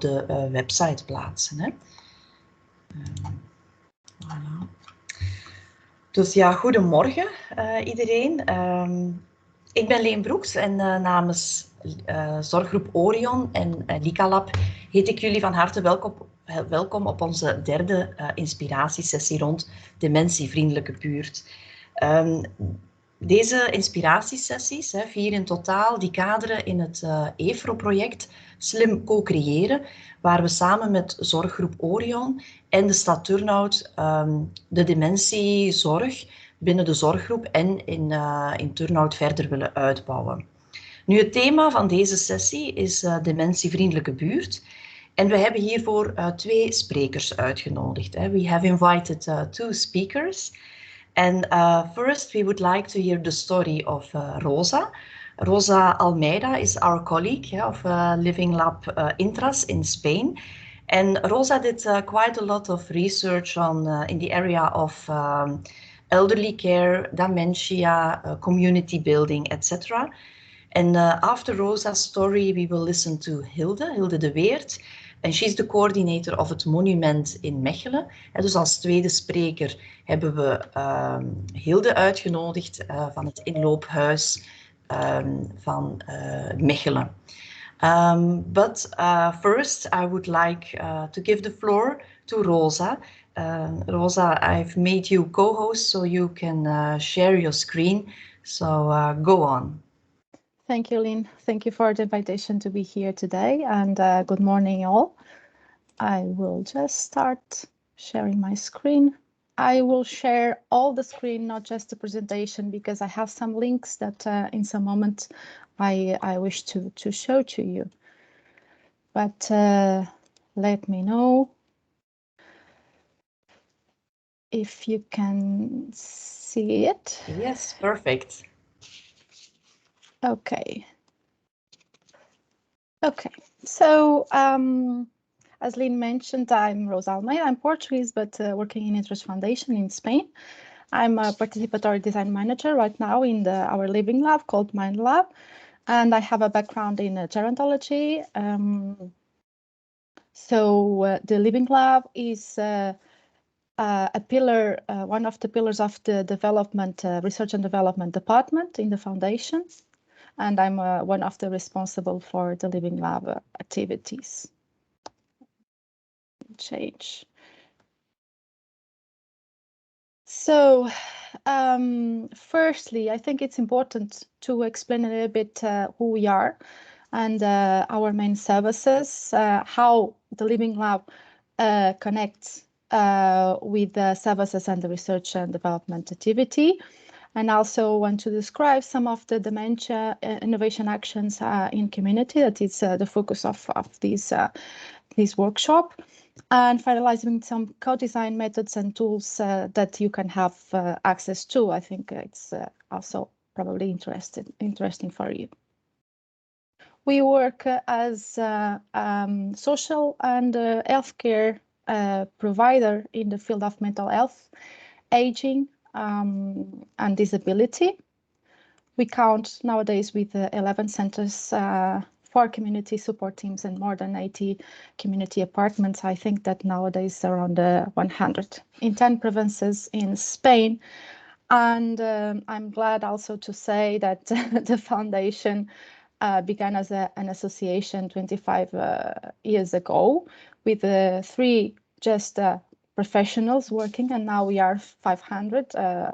op de website plaatsen. Hè. Voilà. Dus ja, goedemorgen iedereen. Ik ben Leen Broeks en namens Zorggroep Orion en LiCalab heet ik jullie van harte welkom op onze derde inspiratiesessie rond dementievriendelijke buurt. Deze inspiratiesessies, 4 in totaal, die kaderen in het EFRO-project Slim co-creëren, waar we samen met Zorggroep Orion en de stad Turnhout de dementiezorg binnen de zorggroep en in Turnhout verder willen uitbouwen. Nu, het thema van deze sessie is dementievriendelijke buurt. En we hebben hiervoor 2 sprekers uitgenodigd. We have invited 2 speakers. And first, we would like to hear the story of Rosa. Rosa Almeida is our colleague of Living Lab Intras in Spain. And Rosa did quite a lot of research on in the area of elderly care, dementia, community building, etc. And after Rosa's story, we will listen to Hilde Deweerdt. En she's the coordinator of het monument in Mechelle. En dus als tweede spreker hebben we Hilde uitgenodigd van het inloophuis van Mechelle. But first, I would like to give the floor to Rosa. Rosa, I've made you co-host so you can share your screen. So go on. Thank you, Lynn. Thank you for the invitation to be here today, and good morning, all. I will just start sharing my screen. I will share all the screen, not just the presentation, because I have some links that in some moment I wish to show to you. But let me know if you can see it. Yes, perfect. Okay. Okay, so as Lynn mentioned, I'm Rosa Almeida. I'm Portuguese, but working in Intras Foundation in Spain. I'm a participatory design manager right now in our living lab called Mind Lab, and I have a background in gerontology. So the living lab is a pillar, one of the pillars of the development, research and development department in the foundation. And I'm one of the responsible for the Living Lab activities. Change. So, firstly, I think it's important to explain a little bit who we are and our main services, how the Living Lab connects with the services and the research and development activity. And also want to describe some of the dementia innovation actions in community. That is the focus of this workshop. And finalizing some co-design methods and tools that you can have access to. I think it's also probably interesting for you. We work as social and healthcare provider in the field of mental health, aging, and disability. We count nowadays with 11 centers, 4 community support teams, and more than 80 community apartments. I think that nowadays around 100 in 10 provinces in Spain. And I'm glad also to say that the foundation began as an association 25 years ago with 3 just professionals working, and now we are 500,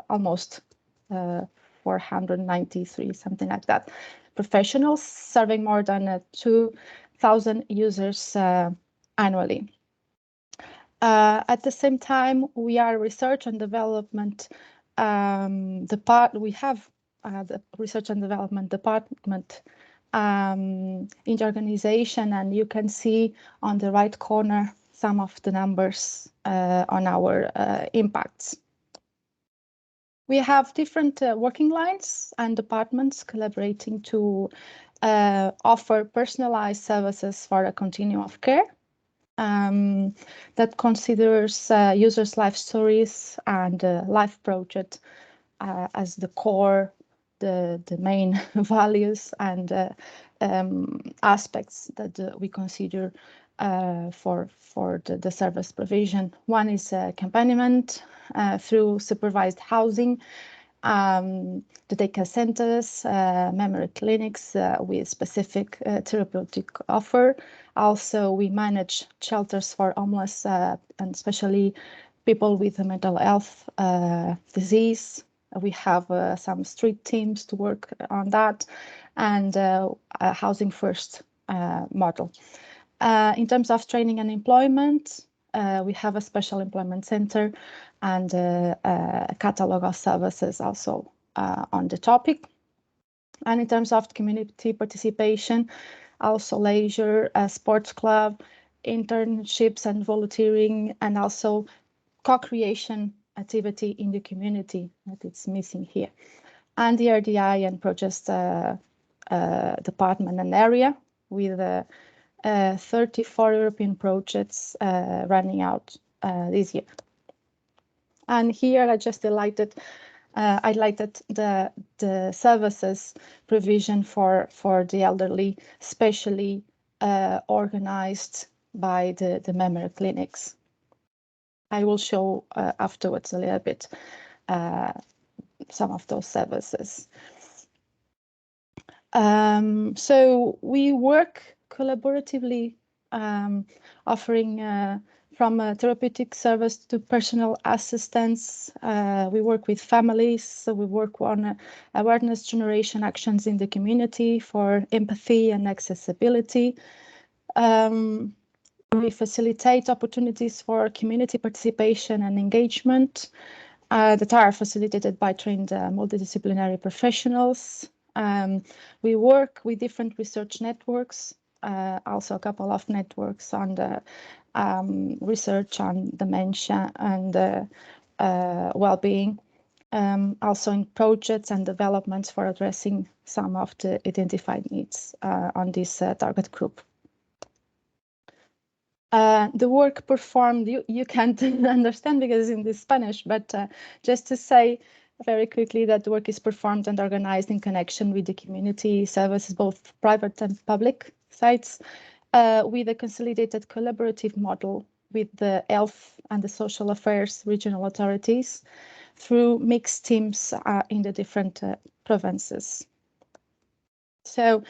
almost 493, something like that, professionals serving more than 2,000 users annually. At the same time, we are research and development we have the research and development department in the organization, and you can see on the right corner some of the numbers on our impacts. We have different working lines and departments collaborating to offer personalized services for a continuum of care that considers users' life stories and life project as the core, the main values and aspects that we consider for the service provision. One is accompaniment through supervised housing, the daycare centers, memory clinics with specific therapeutic offer. Also, we manage shelters for homeless and especially people with a mental health disease. We have some street teams to work on that, and a housing first model. In terms of training and employment, we have a special employment center and a catalog of services also on the topic. And in terms of community participation, also leisure, sports club, internships and volunteering, and also co-creation activity in the community that it's missing here. And the RDI and project department and area with 34 European projects running out this year. And here I just highlighted the services provision for the elderly, specially organized by the memory clinics. I will show afterwards a little bit some of those services. So we work collaboratively, offering from a therapeutic service to personal assistance. We work with families, so we work on awareness generation actions in the community for empathy and accessibility. We facilitate opportunities for community participation and engagement that are facilitated by trained multidisciplinary professionals. We work with different research networks, also a couple of networks on the research on dementia and well-being, also in projects and developments for addressing some of the identified needs on this target group. The work performed, you can't understand because it's in Spanish, but just to say very quickly that the work is performed and organized in connection with the community services, both private and public sites, with a consolidated collaborative model with the health and the social affairs regional authorities through mixed teams in the different provinces. So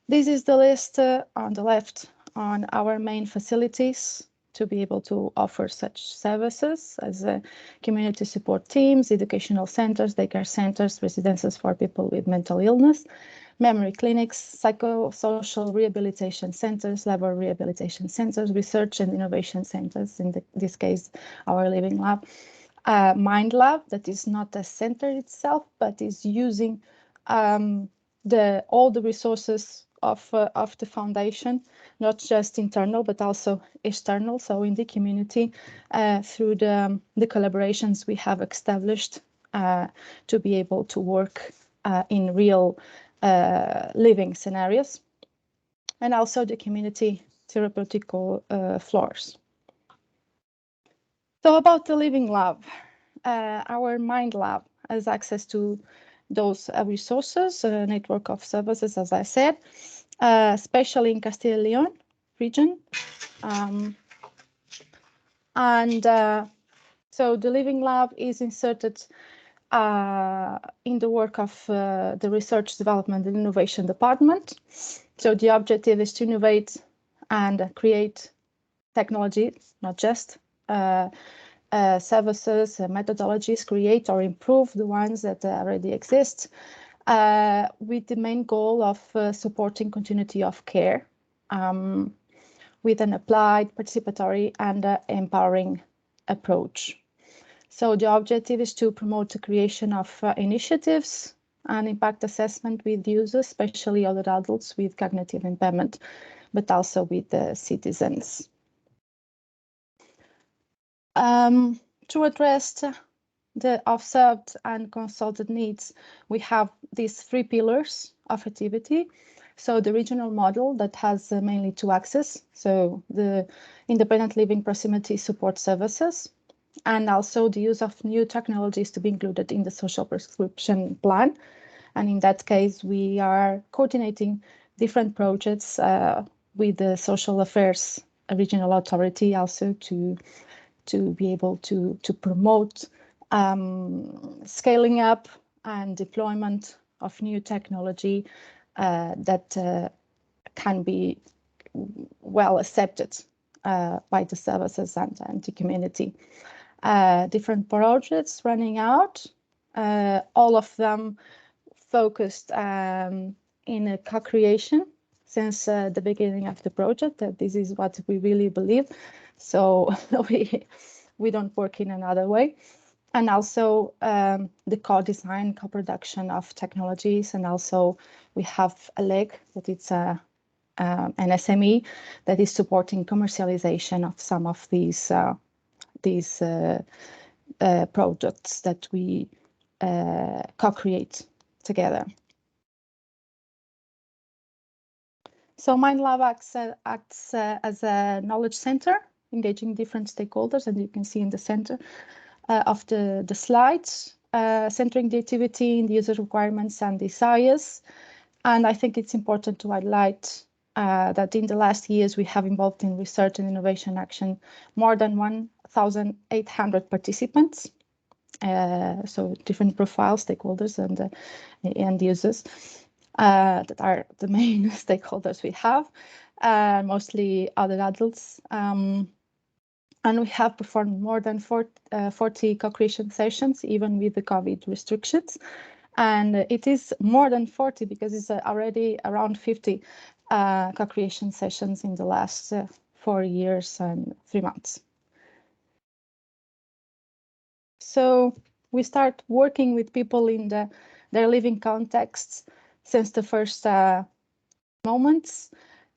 this is the list on the left on our main facilities to be able to offer such services as community support teams, educational centers, daycare centers, residences for people with mental illness, memory clinics, psychosocial rehabilitation centers, labor rehabilitation centers, research and innovation centers, in this case, our Living Lab, Mind Lab, that is not a center itself, but is using all the resources of the foundation, not just internal, but also external. So in the community, through the collaborations we have established to be able to work in real living scenarios, and also the community therapeutic floors. So about the Living Lab, our Mind Lab has access to those resources, a network of services, as I said, especially in Castile and Leon region. So the Living Lab is inserted in the work of the Research, Development and Innovation Department. So the objective is to innovate and create technology, not just services, methodologies, create or improve the ones that already exist, with the main goal of supporting continuity of care with an applied, participatory and empowering approach. So the objective is to promote the creation of initiatives and impact assessment with users, especially other adults with cognitive impairment, but also with the citizens. To address the observed and consulted needs, we have these 3 pillars of activity. So the regional model that has mainly 2 axes, so the independent living proximity support services, and also the use of new technologies to be included in the social prescription plan. And in that case, we are coordinating different projects with the social affairs regional authority also to be able to promote scaling up and deployment of new technology that can be well accepted by the services and the community. Different projects running out, all of them focused in a co-creation since the beginning of the project. That this is what we really believe. So we don't work in another way. And also the co-design, co-production of technologies. And also we have a leg that it's an SME that is supporting commercialization of some of these projects that we co-create together. So MindLab acts as a knowledge center, engaging different stakeholders, and you can see in the center of the slides, centering the activity in the user requirements and desires. And I think it's important to highlight that in the last years, we have involved in research and innovation action more than 1,800 participants. So different profiles, stakeholders and users that are the main stakeholders we have, mostly other adults. And we have performed more than 40 co-creation sessions, even with the COVID restrictions. And it is more than 40 because it's already around 50 co-creation sessions in the last 4 years and 3 months. So we start working with people in their living contexts since the first moments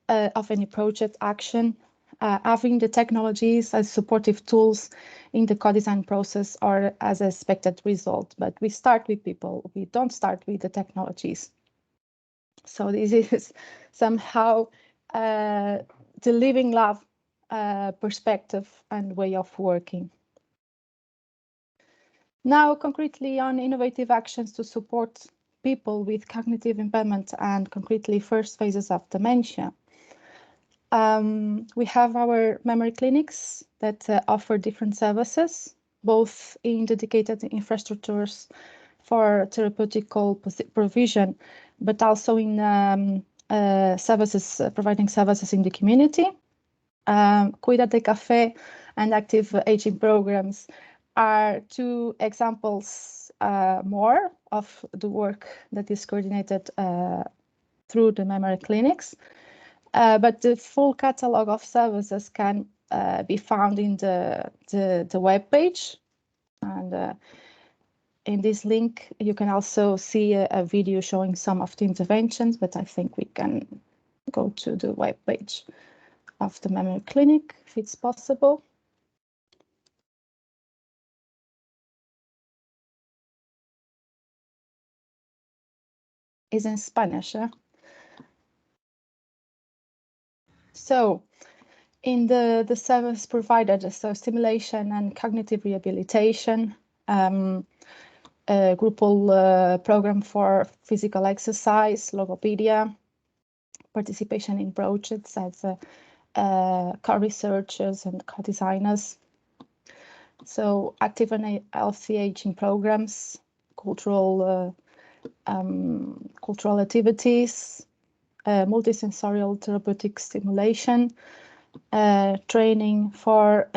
of any project action, having the technologies as supportive tools in the co-design process or as an expected result. But we start with people, we don't start with the technologies. So this is somehow the Living Lab perspective and way of working. Now, concretely on innovative actions to support people with cognitive impairment and concretely first phases of dementia. We have our memory clinics that offer different services, both in dedicated infrastructures for therapeutical provision, but also in services, providing services in the community. Cuida de Café and active aging programs are 2 examples more of the work that is coordinated through the memory clinics. But the full catalog of services can be found in the web page. And in this link, you can also see a video showing some of the interventions, but I think we can go to the web page of the memory clinic if it's possible. Is in Spanish. So in the service provided, so stimulation and cognitive rehabilitation, a groupal program for physical exercise, logopedia, participation in projects as co-researchers and co-designers. So active and healthy aging programs, cultural activities, multisensorial therapeutic stimulation, training for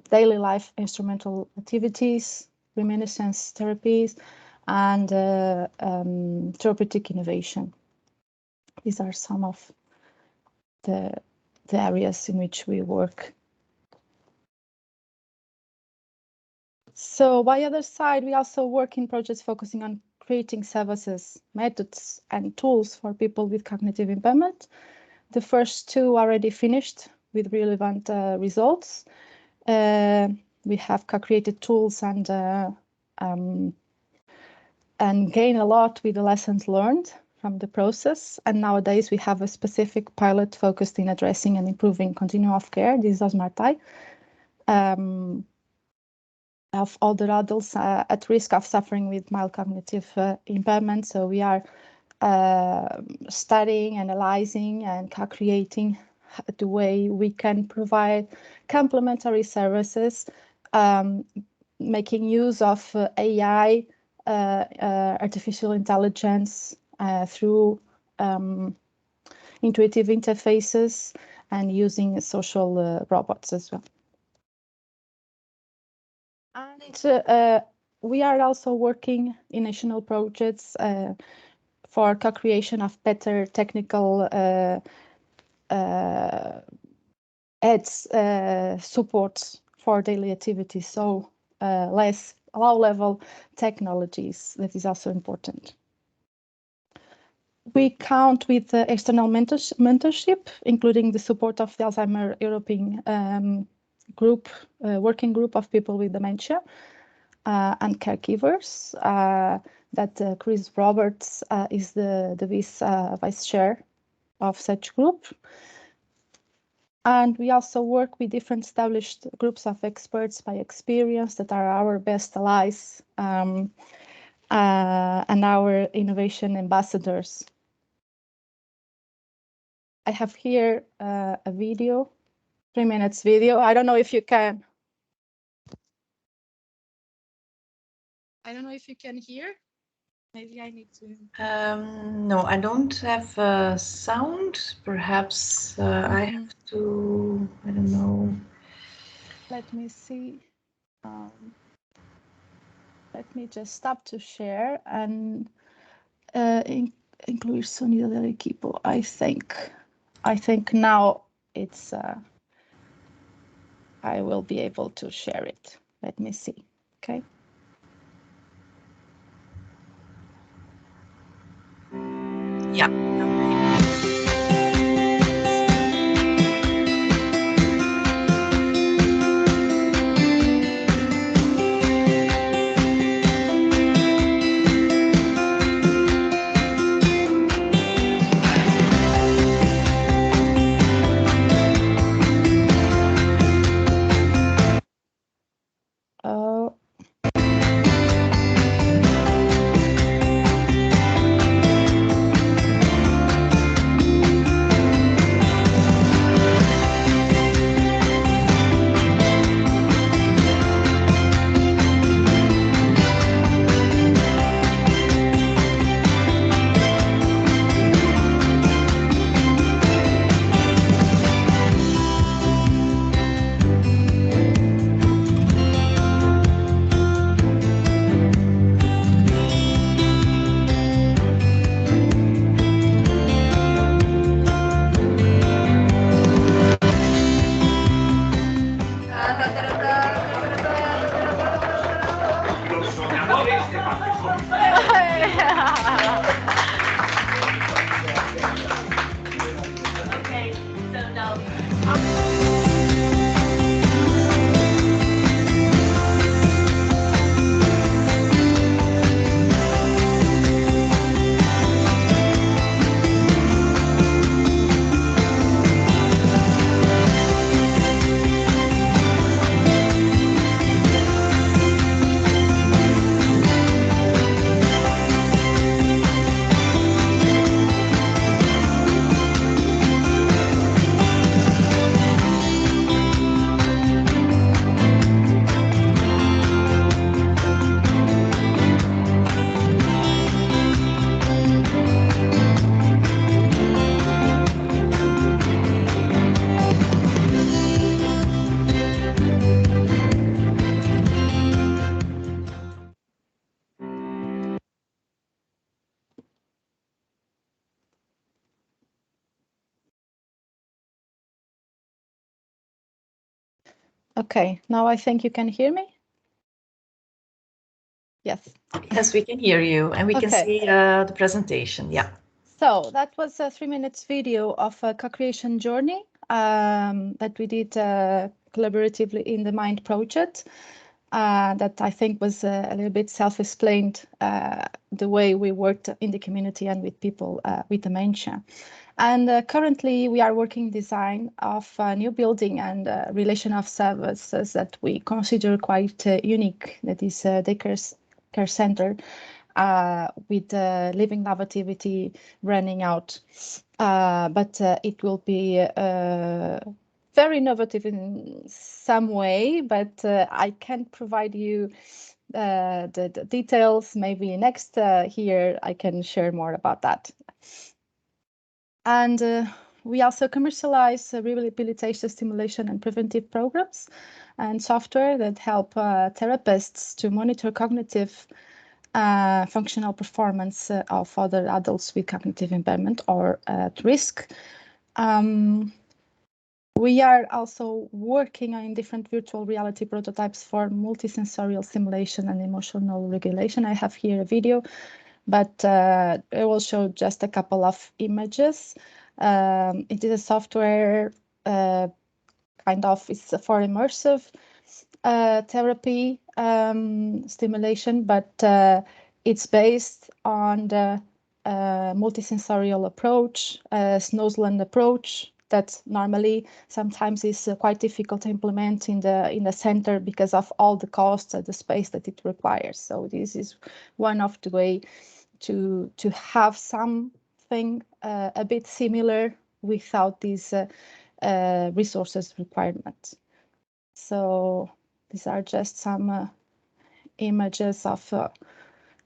daily life instrumental activities, reminiscence therapies, and therapeutic innovation. These are some of the areas in which we work. So by other side, we also work in projects focusing on creating services, methods, and tools for people with cognitive impairment. The first 2 already finished with relevant results. We have co-created tools and gain a lot with the lessons learned from the process. And nowadays we have a specific pilot focused in addressing and improving continuum of care. This is Osmartai. Of older adults at risk of suffering with mild cognitive impairment. So we are studying, analyzing, and co-creating the way we can provide complementary services, making use of AI, artificial intelligence through intuitive interfaces and using social robots as well. And we are also working in national projects for co-creation of better technical aids support for daily activities, so less low-level technologies. That is also important. We count with external mentorship, including the support of the Alzheimer European group, working group of people with dementia and caregivers. That Chris Roberts is the vice chair of such group. And we also work with different established groups of experts by experience that are our best allies and our innovation ambassadors. I have here a video, 3 minutes video. I don't know if you can. I don't know if you can hear. Maybe I need to. No, I don't have sound. Perhaps I have to, I don't know. Let me see. Let me just stop to share and include sonido del equipo. I think now it's. I will be able to share it. Let me see. Okay. Yeah. Okay, now I think you can hear me. Yes. Yes, we can hear you, and we can see the presentation. Yeah. So that was a 3 minutes video of a co-creation journey that we did collaboratively in the MIND project. That I think was a little bit self-explained, the way we worked in the community and with people with dementia. And currently we are working design of a new building and relation of services that we consider quite unique, that is a daycare care center with the Living Lab activity running out. But it will be very innovative in some way, but I can't provide you the details. Maybe next year I can share more about that. And we also commercialize rehabilitation, stimulation, and preventive programs and software that help therapists to monitor cognitive functional performance of other adults with cognitive impairment or at risk. We are also working on different virtual reality prototypes for multisensorial simulation and emotional regulation. I have here a video, but I will show just a couple of images. It is a software kind of, it's for immersive therapy stimulation, but it's based on the multisensorial approach, Snowsland approach, that normally sometimes is quite difficult to implement in the center because of all the costs and the space that it requires. So this is one of the way to have something a bit similar without these resources requirements. So these are just some images of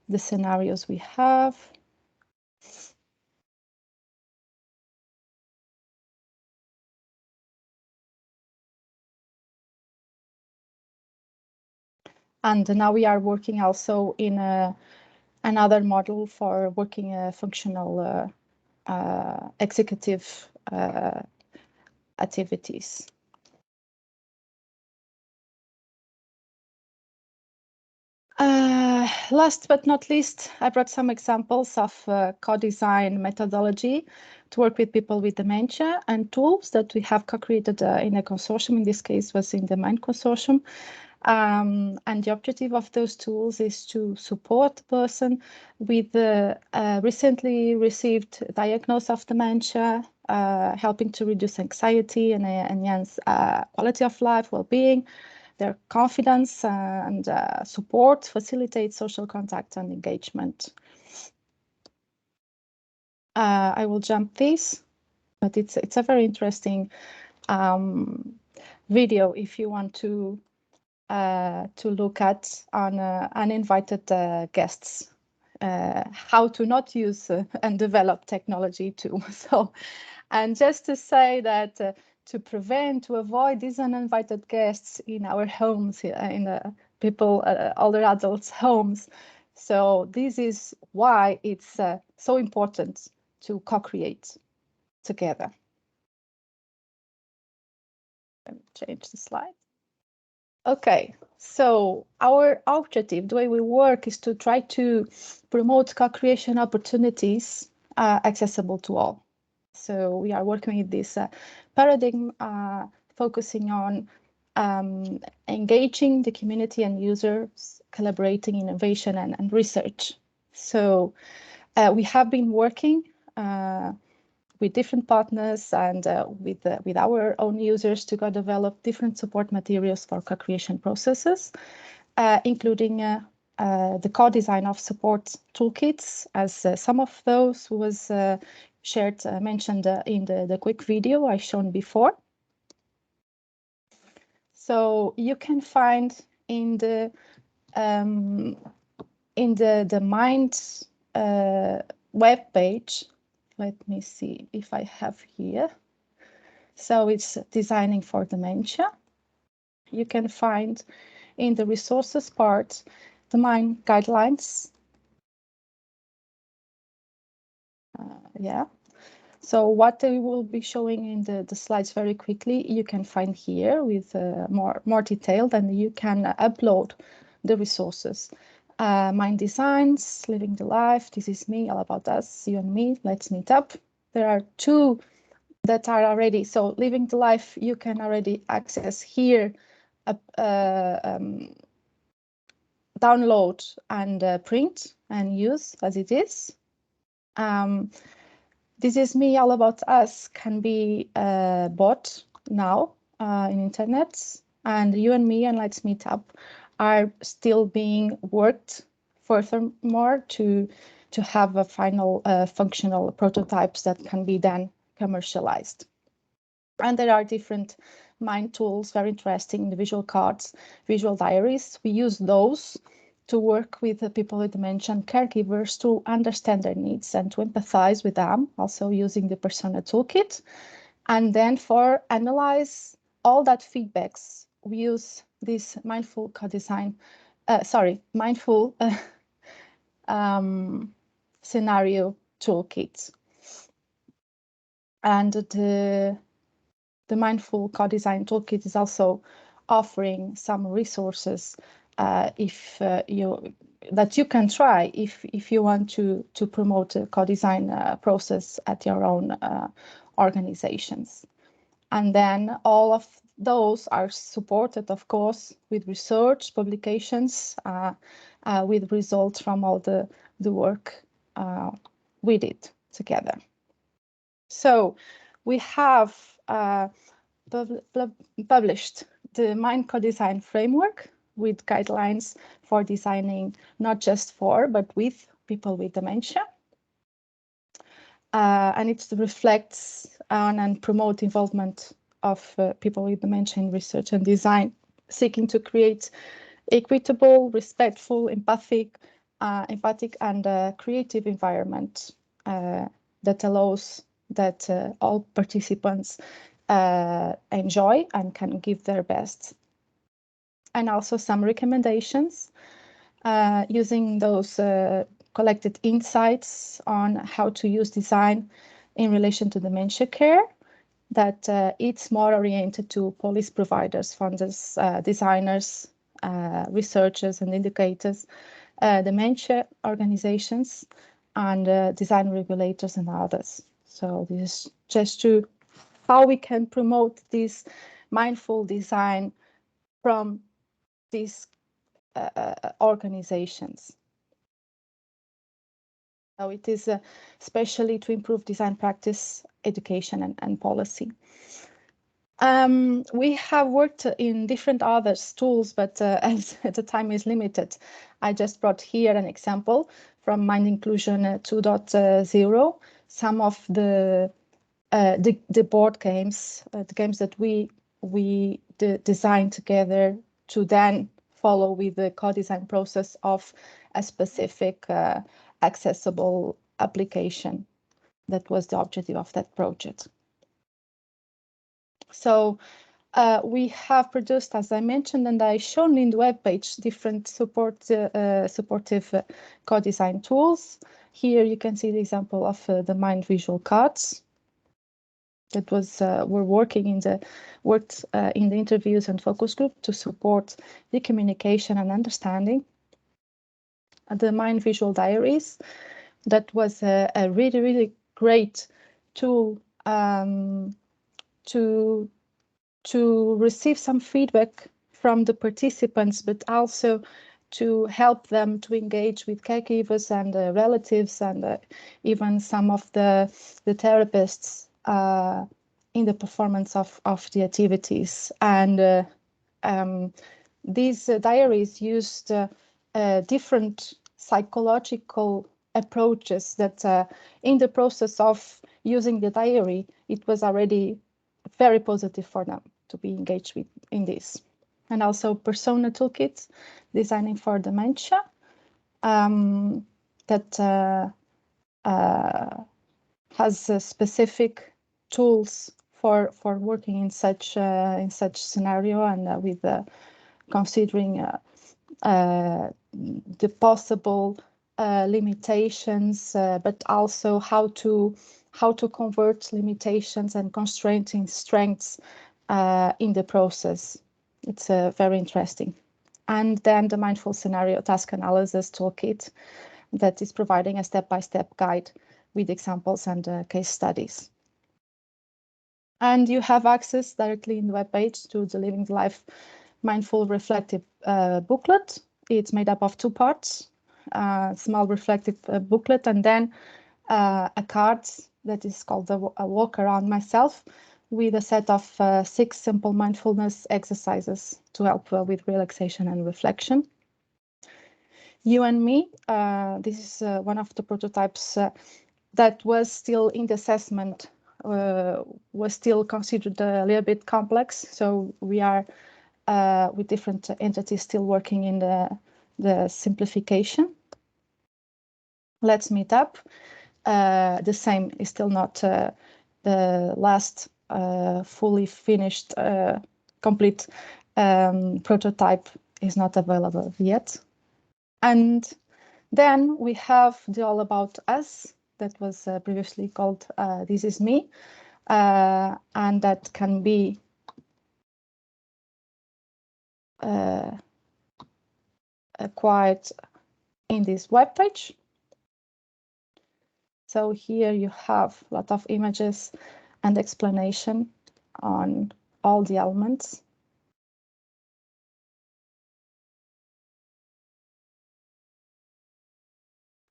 the scenarios we have. And now we are working also in another model for working functional executive activities. Last but not least, I brought some examples of co-design methodology to work with people with dementia and tools that we have co-created in a consortium. In this case was in the MIND consortium. And the objective of those tools is to support the person with the recently received diagnosis of dementia, helping to reduce anxiety and enhance quality of life, well-being, their confidence and support, facilitate social contact and engagement. I will jump this, but it's a very interesting video if you want to look at on uninvited guests, how to not use and develop technology too. So, and just to say that to avoid these uninvited guests in our homes, in people, older adults' homes. So this is why it's so important to co-create together. Let me change the slide. Okay, so our objective, the way we work, is to try to promote co-creation opportunities accessible to all. So we are working with this paradigm, focusing on engaging the community and users, collaborating, innovation, and research. So we have been working with different partners and with our own users to go develop different support materials for co-creation processes, including the co-design of support toolkits, as some of those was shared, mentioned in the quick video I shown before. So you can find in the MIND web page. Let me see if I have here. So it's designing for dementia. You can find in the resources part the MIND guidelines. Yeah. So what I will be showing in the slides very quickly, you can find here with more detailed, and you can upload the resources. Mind Designs, Living the Life, This Is Me, All About Us, You and Me, Let's Meet Up. There are two that are already, so Living the Life, you can already access here, download and print and use as it is. This Is Me, All About Us can be bought now in internet, and You and Me and Let's Meet Up are still being worked furthermore to have a final functional prototypes that can be then commercialized. And there are different mind tools, very interesting, the visual cards, visual diaries. We use those to work with the people with dementia and caregivers to understand their needs and to empathize with them, also using the persona toolkit. And then for analyze all that feedbacks, we use this mindful co-design, mindful scenario toolkit. And the mindful co-design toolkit is also offering some resources that you can try if you want to promote a co-design process at your own organizations. And then all of those are supported, of course, with research, publications, with results from all the work we did together. So we have published the Mind Co-Design framework with guidelines for designing not just for, but with people with dementia. And it reflects on and promote involvement of people with dementia in research and design, seeking to create equitable, respectful, empathic and creative environment that allows that all participants enjoy and can give their best. And also some recommendations using those collected insights on how to use design in relation to dementia care, that it's more oriented to policy providers, funders, designers, researchers and indicators, dementia organizations, and design regulators and others. So this is just to how we can promote this mindful design from these organizations. So it is especially to improve design practice, education and policy. We have worked in different other tools, but as the time is limited, I just brought here an example from Mind Inclusion 2.0. Some of the board games, the games that we designed together to then follow with the co-design process of a specific accessible application. That was the objective of that project. So we have produced, as I mentioned, and I shown in the webpage, different supportive co-design tools. Here you can see the example of the Mind visual cards. That was we're working in the interviews and focus group to support the communication and understanding. The Mind visual diaries, that was a really great tool to receive some feedback from the participants, but also to help them to engage with caregivers and relatives and even some of the therapists in the performance of the activities. And these diaries used different psychological approaches that in the process of using the diary, it was already very positive for them to be engaged with in this. And also persona toolkits, designing for dementia, that has specific tools for working in such scenario and with considering the possible limitations, but also how to convert limitations and constraints in strengths in the process. It's very interesting. And then the mindful scenario task analysis toolkit that is providing a step-by-step guide with examples and case studies. And you have access directly in the webpage to the Living Life Mindful Reflective booklet. It's made up of 2 parts, small reflective booklet, and then a card that is called a Walk Around Myself, with a set of 6 simple mindfulness exercises to help with relaxation and reflection. You and Me. This is one of the prototypes that was still in the assessment, was still considered a little bit complex. So we are with different entities still working in the simplification. Let's Meet Up. The same is still not the last fully finished, complete prototype is not available yet. And then we have the All About Us that was previously called This Is Me, and that can be acquired in this webpage. So here you have a lot of images and explanation on all the elements.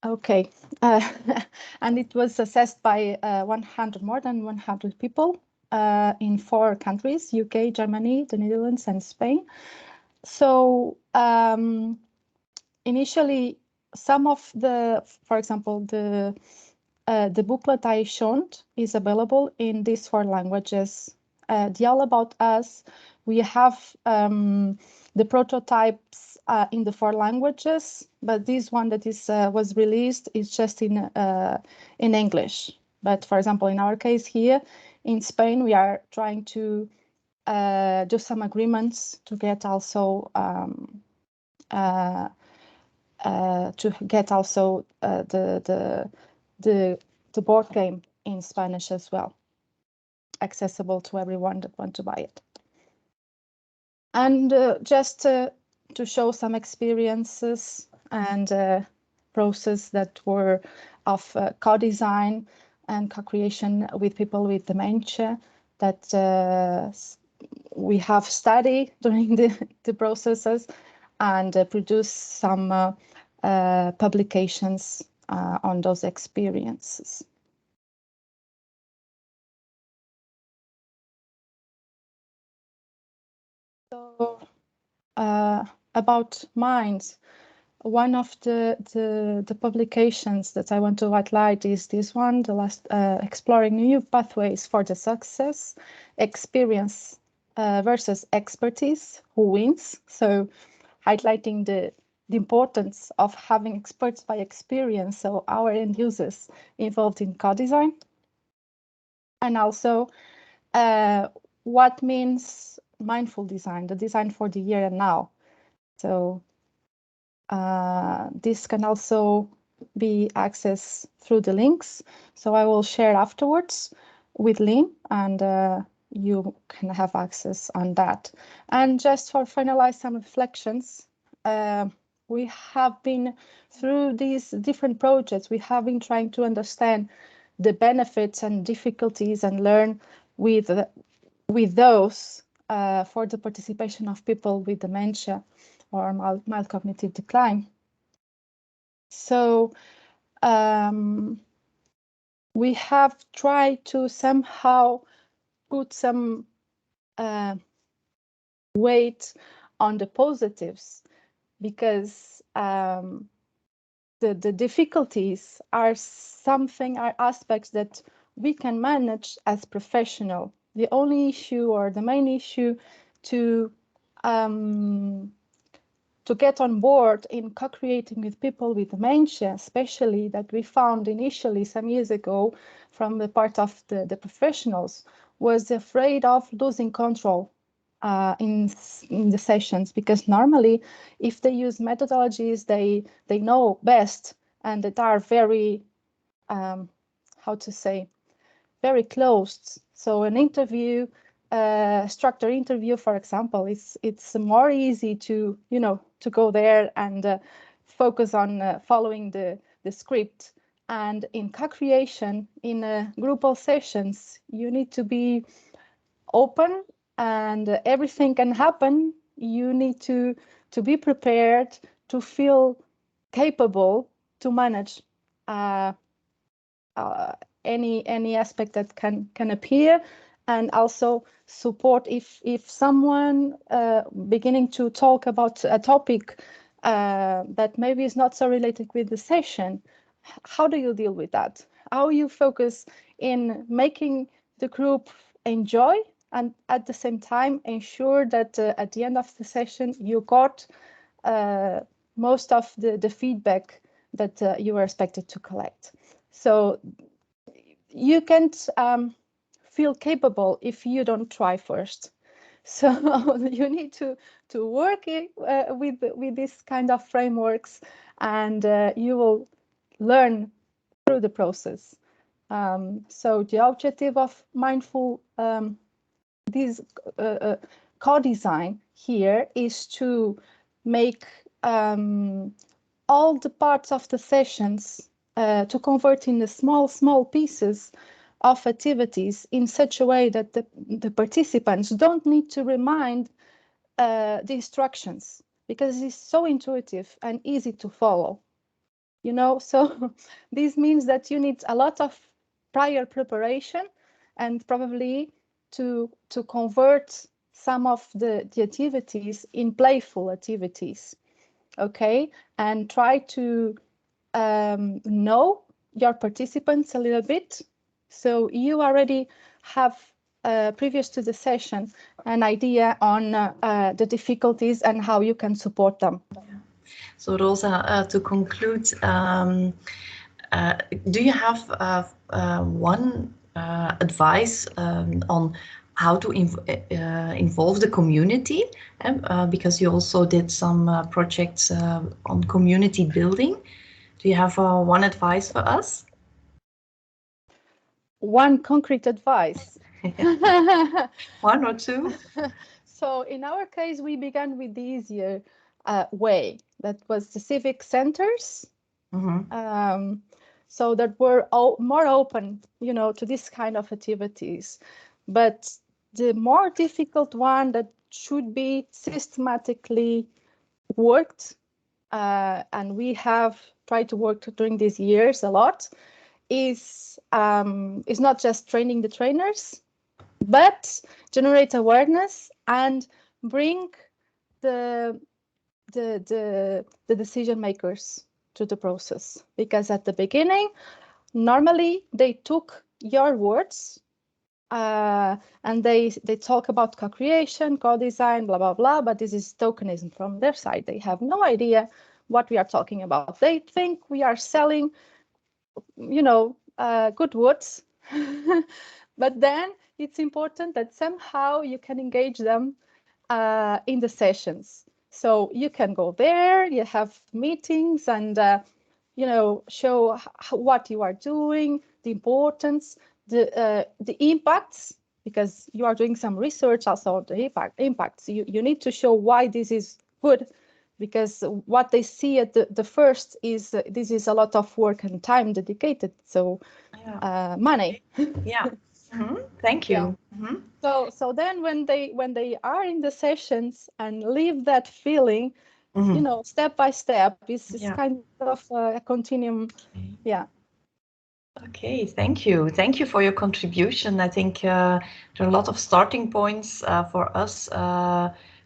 Okay, and it was assessed by more than 100 people in 4 countries, UK, Germany, the Netherlands, and Spain. So initially, some of the, for example, the booklet I showed is available in these 4 languages. The All About Us, we have the prototypes in the 4 languages, but this one that is was released is just in English. But for example, in our case here in Spain, we are trying to do some agreements to get also the board game in Spanish as well, accessible to everyone that want to buy it. And just to show some experiences and process that were of co-design and co-creation with people with dementia that we have studied during the processes and produce some publications on those experiences. So about minds, one of the publications that I want to highlight is this one, the last, Exploring New Pathways for the Success, Experience versus Expertise, who wins? So highlighting the importance of having experts by experience, so our end users involved in co-design. And also what means mindful design, the design for the here and now. So this can also be accessed through the links. So I will share afterwards with Lynn, and you can have access on that. And just for finalize some reflections, we have been through these different projects, we have been trying to understand the benefits and difficulties and learn with those for the participation of people with dementia or mild cognitive decline. So we have tried to somehow put some weight on the positives, because the difficulties are aspects that we can manage as professional. The only issue or the main issue to get on board in co-creating with people with dementia, especially that we found initially some years ago from the part of the professionals, was afraid of losing control in the sessions, because normally if they use methodologies they know best and that are very very closed. So an interview, structured interview, for example, it's more easy to to go there and focus on following the script. And in co-creation, in group sessions, you need to be open, and everything can happen. You need to be prepared, to feel capable to manage any aspect that can appear, and also support if someone beginning to talk about a topic that maybe is not so related with the session, how do you deal with that? How you focus in making the group enjoy and at the same time ensure that at the end of the session you got most of the feedback that you were expected to collect. So you can't feel capable if you don't try first. So you need to work with this kind of frameworks, and you will learn through the process. So the objective of mindful this co-design here is to make all the parts of the sessions to convert in the small pieces of activities in such a way that the participants don't need to remind the instructions, because it's so intuitive and easy to follow. You know, so this means that you need a lot of prior preparation and probably to convert some of the activities in playful activities, okay? And try to know your participants a little bit, so you already have previous to the session an idea on the difficulties and how you can support them. So Rosa, to conclude, do you have one advice on how to involve the community? Because you also did some projects on community building. Do you have one advice for us? One concrete advice. One or two? So in our case, we began with the easier way. That was the civic centers. Mm-hmm. So that were more open, you know, to this kind of activities. But the more difficult one that should be systematically worked, and we have tried to work during these years a lot, is not just training the trainers, but generate awareness and bring the decision makers to the process. Because at the beginning, normally they took your words and they talk about co-creation, co-design, blah, blah, blah, but this is tokenism from their side. They have no idea what we are talking about. They think we are selling, you know, good woods. But then it's important that somehow you can engage them in the sessions. So you can go there, you have meetings and, you know, show what you are doing, the importance, the impacts, because you are doing some research also, the impacts. You need to show why this is good, because what they see at the first is this is a lot of work and time dedicated, so money. Yeah. Mm-hmm. Thank you. Yeah. Mm-hmm. So then when they are in the sessions and leave that feeling, mm-hmm. you know, step by step, it's kind of a continuum. Okay. Yeah. Okay, thank you. Thank you for your contribution. I think there are a lot of starting points for us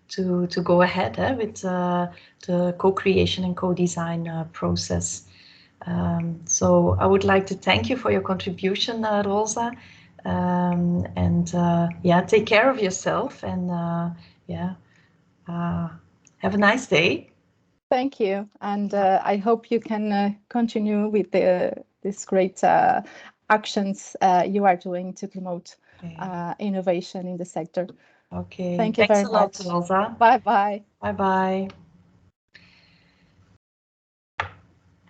to go ahead with the co-creation and co-design process. So I would like to thank you for your contribution, Rosa. And take care of yourself and have a nice day. Thank you. And I hope you can continue with this great actions you are doing to promote innovation in the sector. Okay. Thank you very much. Thanks a lot, Rosa. Bye-bye. Bye-bye.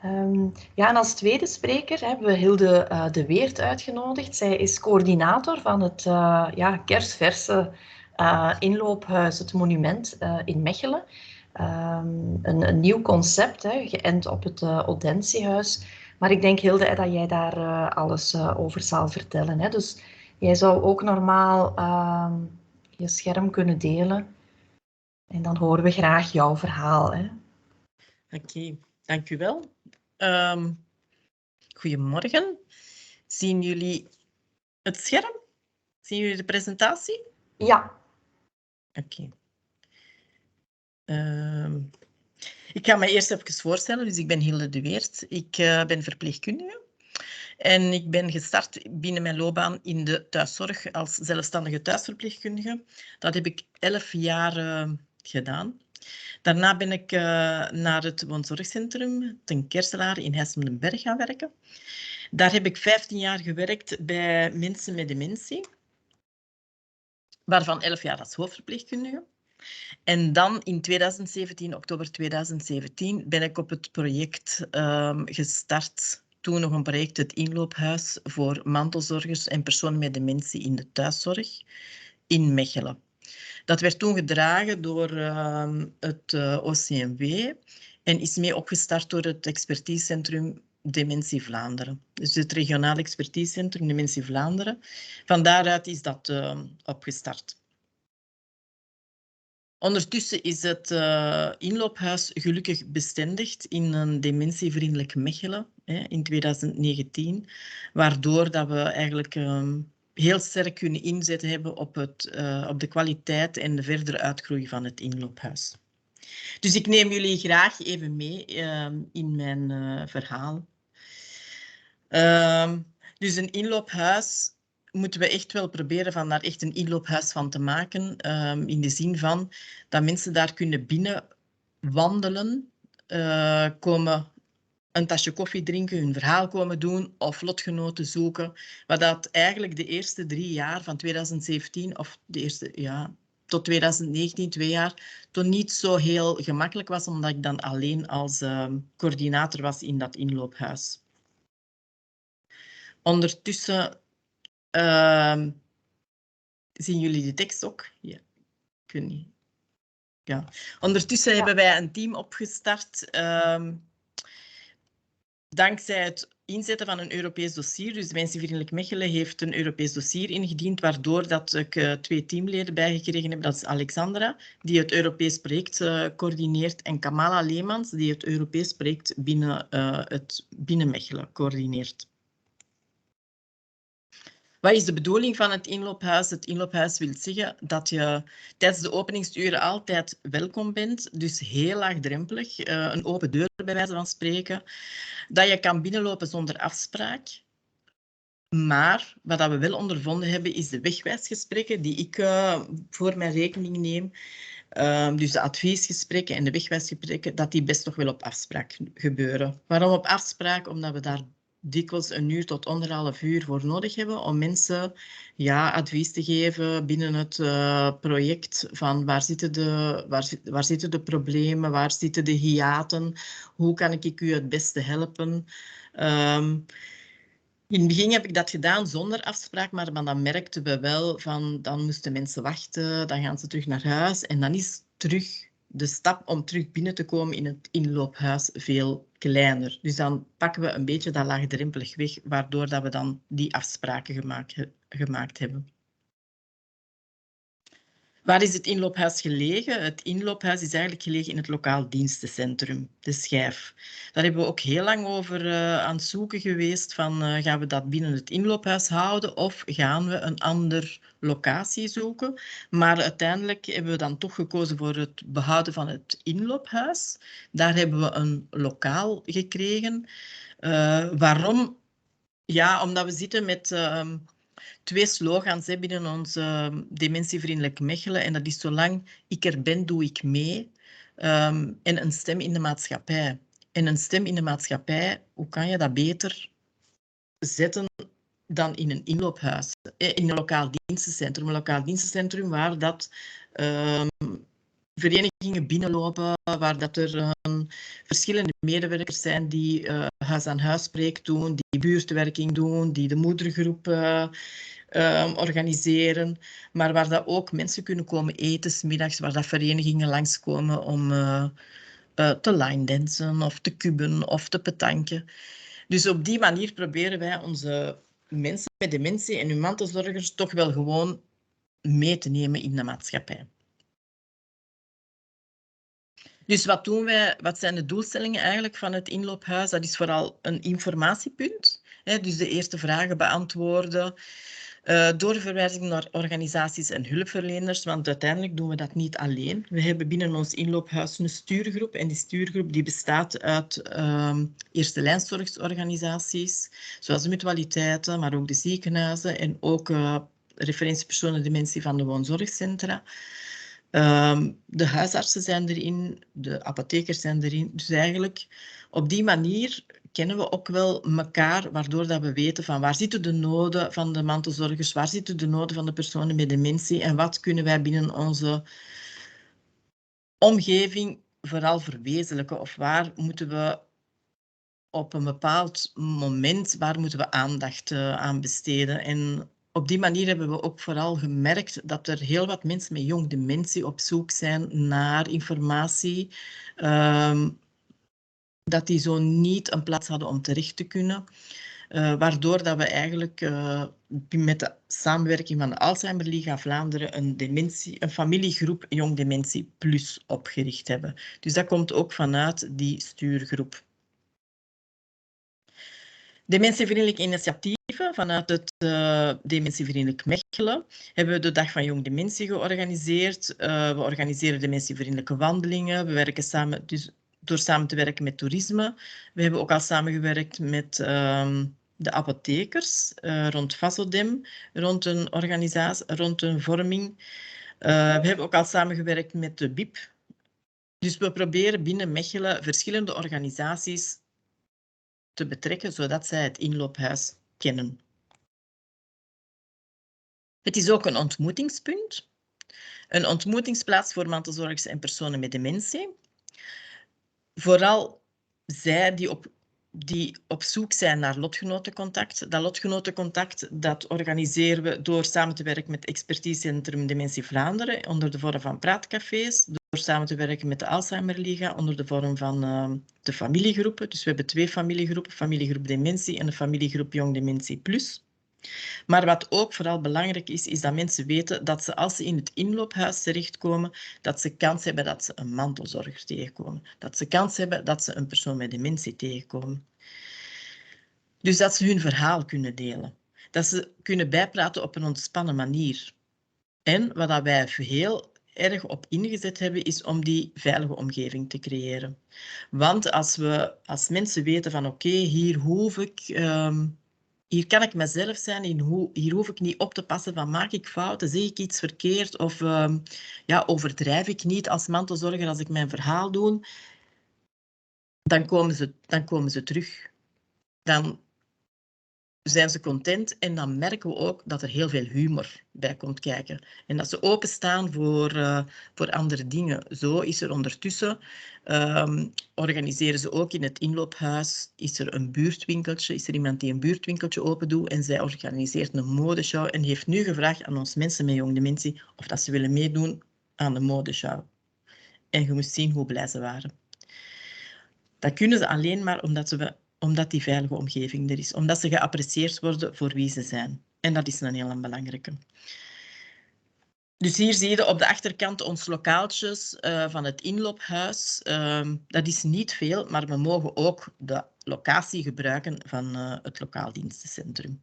En als tweede spreker hebben we Hilde Deweerdt uitgenodigd. Zij is coördinator van het kersverse inloophuis, het monument in Mechelen. Een nieuw concept, geënt op het Audentiehuis. Maar ik denk, Hilde, dat jij daar alles over zal vertellen. Hè? Dus jij zou ook normaal je scherm kunnen delen. En dan horen we graag jouw verhaal. Oké, dank u wel. Goedemorgen. Zien jullie het scherm? Zien jullie de presentatie? Ja. Oké. Ik ga me eerst even voorstellen. Dus ik ben Hilde Deweerdt. Ik ben verpleegkundige. En ik ben gestart binnen mijn loopbaan in de thuiszorg als zelfstandige thuisverpleegkundige. Dat heb ik 11 jaar gedaan. Daarna ben ik naar het woonzorgcentrum ten Kerselaar in i.s.m gaan werken. Daar heb ik 15 jaar gewerkt bij mensen met dementie, waarvan 11 jaar als hoofdverpleegkundige. En dan in 2017, oktober 2017, ben ik op het project gestart. Toen nog een project, het inloophuis voor mantelzorgers en personen met dementie in de thuiszorg in Mechelle. Dat werd toen gedragen door het OCMW en is mee opgestart door het expertisecentrum Dementie Vlaanderen. Dus het regionaal expertisecentrum Dementie Vlaanderen. Van daaruit is dat opgestart. Ondertussen is het inloophuis gelukkig bestendigd in een dementievriendelijke Mechelle in 2019, waardoor dat we eigenlijk heel sterk kunnen inzetten hebben op de kwaliteit en de verdere uitgroei van het inloophuis. Dus ik neem jullie graag even mee in mijn verhaal. Dus een inloophuis moeten we echt wel proberen van daar echt een inloophuis van te maken. In de zin van dat mensen daar kunnen binnen wandelen, komen een tasje koffie drinken, hun verhaal komen doen of lotgenoten zoeken. Wat dat eigenlijk de eerste 3 jaar van 2017 of de eerste, tot 2019, 2 jaar, toch niet zo heel gemakkelijk was, omdat ik dan alleen als coördinator was in dat inloophuis. Ondertussen zien jullie de tekst ook? Ja, ik weet niet. Ja. Ondertussen hebben wij een team opgestart. Dankzij het inzetten van een Europees dossier. Dus Dementievriendelijk Mechelen heeft een Europees dossier ingediend, waardoor dat ik 2 teamleden bijgekregen heb. Dat is Alexandra, die het Europees project coördineert, en Kamala Leemans, die het Europees project binnen Mechelen coördineert. Wat is de bedoeling van het inloophuis? Het inloophuis wil zeggen dat je tijdens de openingsuren altijd welkom bent. Dus heel laagdrempelig, een open deur bij wijze van spreken. Dat je kan binnenlopen zonder afspraak. Maar wat we wel ondervonden hebben, is de wegwijsgesprekken die ik voor mijn rekening neem. Dus de adviesgesprekken en de wegwijsgesprekken, dat die best nog wel op afspraak gebeuren. Waarom op afspraak? Omdat we daar dikwijls 1 uur tot 1,5 uur voor nodig hebben om mensen advies te geven binnen het project van waar zitten de problemen, waar zitten de hiaten, hoe kan ik u het beste helpen. In het begin heb ik dat gedaan zonder afspraak, maar dan merkten we wel van dan moesten mensen wachten, dan gaan ze terug naar huis en dan is terug de stap om terug binnen te komen in het inloophuis veel kleiner. Dus dan pakken we een beetje dat laagdrempelig weg, waardoor dat we dan die afspraken gemaakt hebben. Waar is het inloophuis gelegen? Het inloophuis is eigenlijk gelegen in het lokaal dienstencentrum, de Schijf. Daar hebben we ook heel lang over aan het zoeken geweest van gaan we dat binnen het inloophuis houden of gaan we een andere locatie zoeken. Maar uiteindelijk hebben we dan toch gekozen voor het behouden van het inloophuis. Daar hebben we een lokaal gekregen. Waarom? Ja, omdat we zitten met 2 slogans binnen ons dementievriendelijk Mechelen. En dat is zolang ik er ben, doe ik mee. En een stem in de maatschappij. En een stem in de maatschappij, hoe kan je dat beter zetten dan in een inloophuis? In een lokaal dienstencentrum. Een lokaal dienstencentrum waar dat verenigingen binnenlopen, waar dat er verschillende medewerkers zijn die huis-aan-huis-spreek doen, die buurtwerking doen, die de moedergroep organiseren, maar waar dat ook mensen kunnen komen eten 's middags, waar dat verenigingen langskomen om te line-dansen of te kuben of te petanken. Dus op die manier proberen wij onze mensen met dementie en hun mantelzorgers toch wel gewoon mee te nemen in de maatschappij. Dus wat doen wij? Wat zijn de doelstellingen eigenlijk van het inloophuis? Dat is vooral een informatiepunt. Dus de eerste vragen beantwoorden. Doorverwijzing naar organisaties en hulpverleners, want uiteindelijk doen we dat niet alleen. We hebben binnen ons inloophuis een stuurgroep en die stuurgroep die bestaat uit eerste lijnzorgorganisaties, zoals de mutualiteiten, maar ook de ziekenhuizen en ook referentiepersonen dementie van de woonzorgcentra. De huisartsen zijn erin, de apothekers zijn erin. Dus eigenlijk op die manier kennen we ook wel elkaar, waardoor dat we weten van waar zitten de noden van de mantelzorgers, waar zitten de noden van de personen met dementie en wat kunnen wij binnen onze omgeving vooral verwezenlijken of waar moeten we op een bepaald moment, waar moeten we aandacht aan besteden. En op die manier hebben we ook vooral gemerkt dat er heel wat mensen met jong dementie op zoek zijn naar informatie, dat die zo niet een plaats hadden om terecht te kunnen. Waardoor dat we eigenlijk met de samenwerking van de Alzheimer Liga Vlaanderen een familiegroep Jong Dementie Plus opgericht hebben. Dus dat komt ook vanuit die stuurgroep. Dementievriendelijke initiatieven vanuit het dementievriendelijk Mechelen hebben we de Dag van Jong Dementie georganiseerd. We organiseren dementievriendelijke wandelingen. We werken samen, dus door samen te werken met toerisme. We hebben ook al samengewerkt met de apothekers rond Vasodem, rond een organisatie, rond een vorming. We hebben ook al samengewerkt met de BIP. Dus we proberen binnen Mechelen verschillende organisaties te betrekken, zodat zij het inloophuis kennen. Het is ook een ontmoetingspunt, een ontmoetingsplaats voor mantelzorgers en personen met dementie. Vooral zij die op zoek zijn naar lotgenotencontact. Dat lotgenotencontact dat organiseren we door samen te werken met het expertisecentrum Dementie Vlaanderen onder de vorm van praatcafés, door samen te werken met de Alzheimer Liga onder de vorm van de familiegroepen. Dus we hebben 2 familiegroepen, familiegroep Dementie en de familiegroep Jong Dementie Plus. Maar wat ook vooral belangrijk is, is dat mensen weten dat ze als ze in het inloophuis terechtkomen, dat ze kans hebben dat ze een mantelzorger tegenkomen. Dat ze kans hebben dat ze een persoon met dementie tegenkomen. Dus dat ze hun verhaal kunnen delen. Dat ze kunnen bijpraten op een ontspannen manier. En wat wij heel erg op ingezet hebben, is om die veilige omgeving te creëren. Want als mensen weten van oké, hier hoef ik... hier kan ik mezelf zijn, hier hoef ik niet op te passen van maak ik fouten, zeg ik iets verkeerd of overdrijf ik niet als mantelzorger als ik mijn verhaal doe, dan komen ze terug. Dan zijn ze content en dan merken we ook dat er heel veel humor bij komt kijken. En dat ze openstaan voor andere dingen. Zo is er ondertussen, organiseren ze ook in het inloophuis, is er een buurtwinkeltje, is er iemand die een buurtwinkeltje open doet en zij organiseert een modeshow en heeft nu gevraagd aan ons mensen met jong dementie of dat ze willen meedoen aan de modeshow. En je moest zien hoe blij ze waren. Dat kunnen ze alleen maar omdat die veilige omgeving er is. Omdat ze geapprecieerd worden voor wie ze zijn. En dat is een heel belangrijke. Dus hier zie je op de achterkant ons lokaaltjes van het inloophuis. Dat is niet veel, maar we mogen ook de locatie gebruiken van het lokaal dienstencentrum.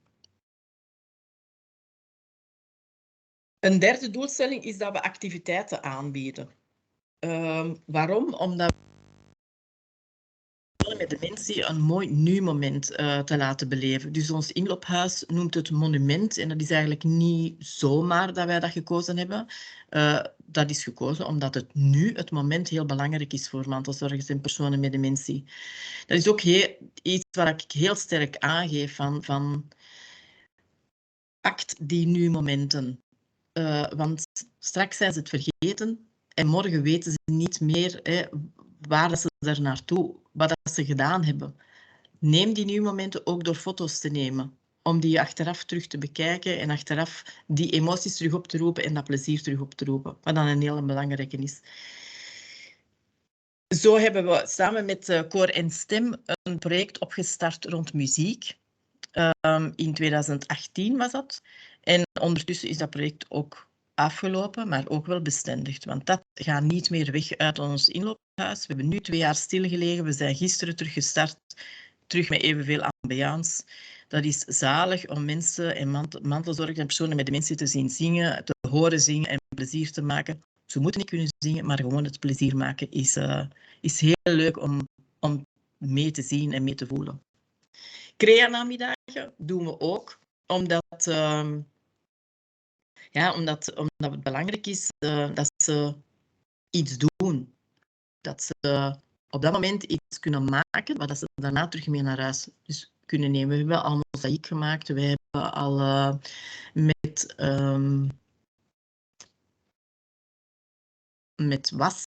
Een derde doelstelling is dat we activiteiten aanbieden. Waarom? Omdat met dementie een mooi nu-moment te laten beleven. Dus ons inloophuis noemt het monument en dat is eigenlijk niet zomaar dat wij dat gekozen hebben. Dat is gekozen omdat het nu het moment heel belangrijk is voor mantelzorgers en personen met dementie. Dat is ook iets waar ik heel sterk aangeef van pakt die nu-momenten. Want straks zijn ze het vergeten en morgen weten ze niet meer waar ze er naartoe, wat ze gedaan hebben. Neem die nu-momenten ook door foto's te nemen, om die achteraf terug te bekijken en achteraf die emoties terug op te roepen en dat plezier terug op te roepen, wat dan een heel belangrijke is. Zo hebben we samen met Koor en Stem een project opgestart rond muziek. In 2018 was dat. En ondertussen is dat project ook afgelopen, maar ook wel bestendigd. Want dat gaat niet meer weg uit ons inloophuis. We hebben nu 2 jaar stilgelegen. We zijn gisteren terug gestart. terug met evenveel ambiance. Dat is zalig om mensen en mantelzorgers en personen met dementie te zien zingen, te horen zingen en plezier te maken. Ze moeten niet kunnen zingen, maar gewoon het plezier maken is heel leuk om mee te zien en mee te voelen. Crea-namiddagen doen we ook, omdat het belangrijk is dat ze iets doen. Dat ze op dat moment iets kunnen maken, waar ze daarna terug mee naar huis kunnen nemen. We hebben al mozaïek gemaakt. We hebben al met was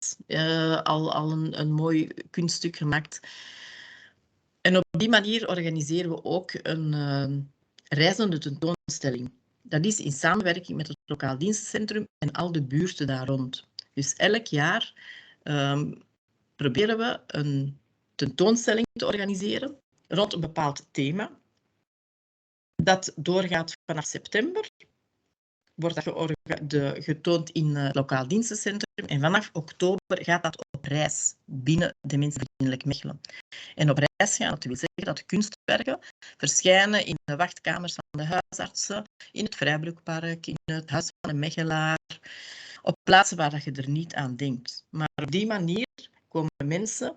al een mooi kunststuk gemaakt. En op die manier organiseren we ook een reizende tentoonstelling. Dat is in samenwerking met het lokaal dienstencentrum en al de buurten daar rond. Dus elk jaar proberen we een tentoonstelling te organiseren rond een bepaald thema. Dat doorgaat vanaf september. Wordt dat getoond in het lokaal dienstencentrum. En vanaf oktober gaat dat op reis binnen dementievriendelijk Mechelen. En op reis gaan, dat wil zeggen dat de kunstwerken verschijnen in de wachtkamers van de huisartsen, in het Vrijbroekpark, in het huis van een Mechelaar, op plaatsen waar je er niet aan denkt. Maar op die manier komen mensen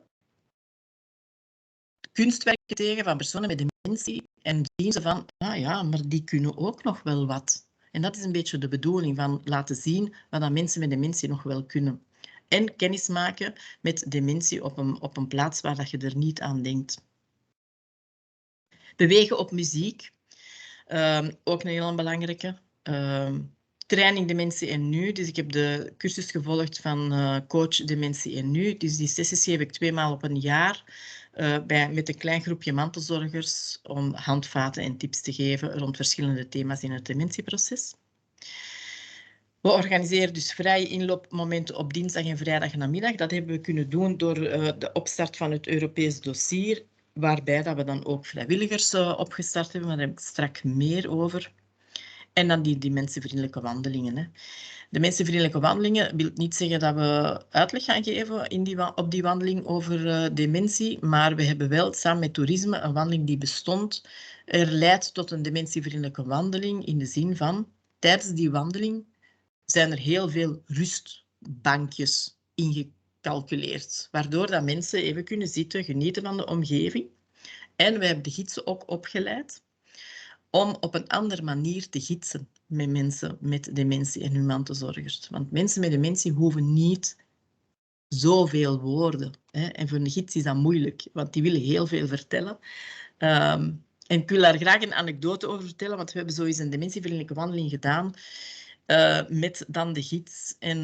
kunstwerken tegen van personen met dementie en zien ze van, ja, maar die kunnen ook nog wel wat. En dat is een beetje de bedoeling van laten zien wat dat mensen met dementie nog wel kunnen. En kennis maken met dementie op een plaats waar dat je er niet aan denkt. Bewegen op muziek, ook een heel belangrijke. Training dementie en nu. Dus ik heb de cursus gevolgd van coach dementie en nu. Dus die sessies geef ik 2 maal op een jaar met een klein groepje mantelzorgers om handvaten en tips te geven rond verschillende thema's in het dementieproces. We organiseren dus vrije inloopmomenten op dinsdag en vrijdag namiddag. Dat hebben we kunnen doen door de opstart van het Europees dossier, waarbij dat we dan ook vrijwilligers opgestart hebben, maar daar heb ik straks meer over. En dan die dementievriendelijke wandelingen. Hè. Dementievriendelijke wandelingen wil niet zeggen dat we uitleg gaan geven op die wandeling over dementie, maar we hebben wel samen met toerisme een wandeling die bestond. Er leidt tot een dementievriendelijke wandeling in de zin van, tijdens die wandeling zijn er heel veel rustbankjes ingecalculeerd, waardoor dat mensen even kunnen zitten, genieten van de omgeving. En wij hebben de gidsen ook opgeleid om op een andere manier te gidsen met mensen met dementie en hun mantelzorgers. Want mensen met dementie hoeven niet zoveel woorden. Hè. En voor een gids is dat moeilijk, want die willen heel veel vertellen. En ik wil daar graag een anekdote over vertellen, want we hebben zo eens een dementievriendelijke wandeling gedaan met dan de gids en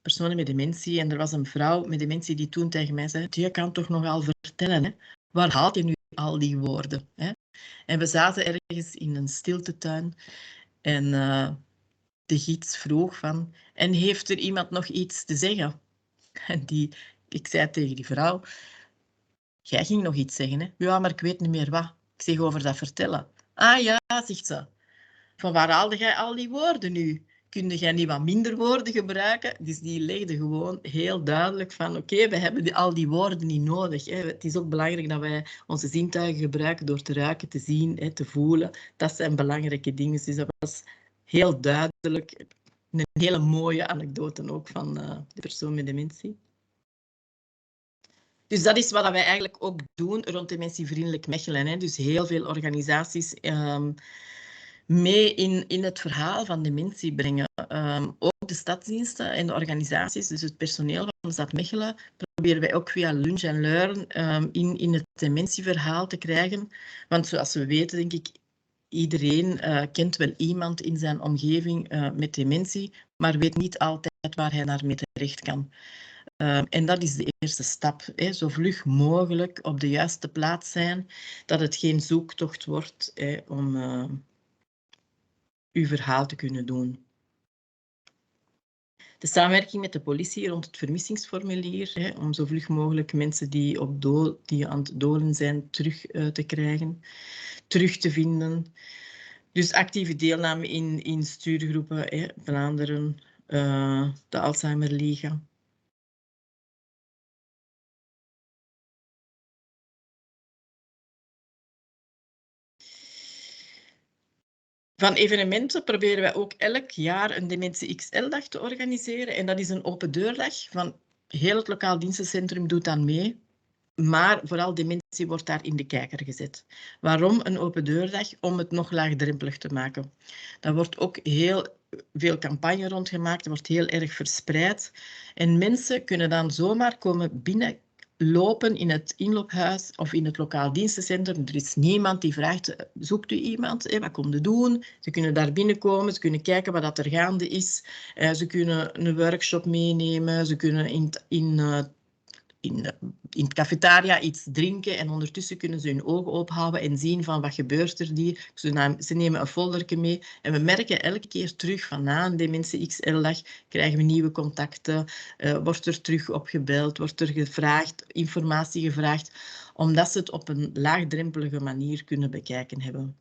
personen met dementie. En er was een vrouw met dementie die toen tegen mij zei, je kan toch nogal vertellen, hè? Waar haalt je nu al die woorden? Hè? En we zaten ergens in een stiltetuin en de gids vroeg van, en heeft er iemand nog iets te zeggen? En ik zei tegen die vrouw, jij ging nog iets zeggen, hè? Ja, maar ik weet niet meer wat. Ik zeg over dat vertellen. Ah ja, zegt ze. Van waar haalde jij al die woorden nu? Kun jij niet wat minder woorden gebruiken? Dus die legde gewoon heel duidelijk van oké, we hebben al die woorden niet nodig. Hè. Het is ook belangrijk dat wij onze zintuigen gebruiken door te ruiken, te zien, hè, te voelen. Dat zijn belangrijke dingen. Dus dat was heel duidelijk. Een hele mooie anekdote ook van de persoon met dementie. Dus dat is wat wij eigenlijk ook doen rond dementievriendelijk Mechelen. Hè. Dus heel veel organisaties mee in het verhaal van dementie brengen. Ook de stadsdiensten en de organisaties, dus het personeel van de stad Mechelen, proberen wij ook via Lunch en Learn in het dementieverhaal te krijgen. Want zoals we weten, denk ik, iedereen kent wel iemand in zijn omgeving met dementie, maar weet niet altijd waar hij naar mee terecht kan. En dat is de eerste stap. Hè. Zo vlug mogelijk op de juiste plaats zijn, dat het geen zoektocht wordt om uw verhaal te kunnen doen. De samenwerking met de politie rond het vermissingsformulier, om zo vlug mogelijk mensen die aan het dolen zijn terug te krijgen, terug te vinden. Dus actieve deelname in stuurgroepen, Vlaanderen, de Alzheimer Liga. Van evenementen proberen wij ook elk jaar een Dementie XL-dag te organiseren. En dat is een open deurdag. Van heel het lokaal dienstencentrum doet aan mee. Maar vooral dementie wordt daar in de kijker gezet. Waarom een open deurdag? Om het nog laagdrempelig te maken. Daar wordt ook heel veel campagne rond gemaakt. Dat wordt heel erg verspreid. En mensen kunnen dan zomaar komen binnenlopen in het inloophuis of in het lokaal dienstencentrum. Er is niemand die vraagt, zoekt u iemand? Wat komt u doen? Ze kunnen daar binnenkomen, ze kunnen kijken wat er gaande is. Ze kunnen een workshop meenemen, ze kunnen in het cafetaria iets drinken en ondertussen kunnen ze hun ogen ophouden en zien van wat gebeurt er hier. Ze nemen een foldertje mee en we merken elke keer terug van na een Dementie XL-dag krijgen we nieuwe contacten, wordt er terug opgebeld, wordt er gevraagd, informatie gevraagd, omdat ze het op een laagdrempelige manier kunnen bekijken hebben.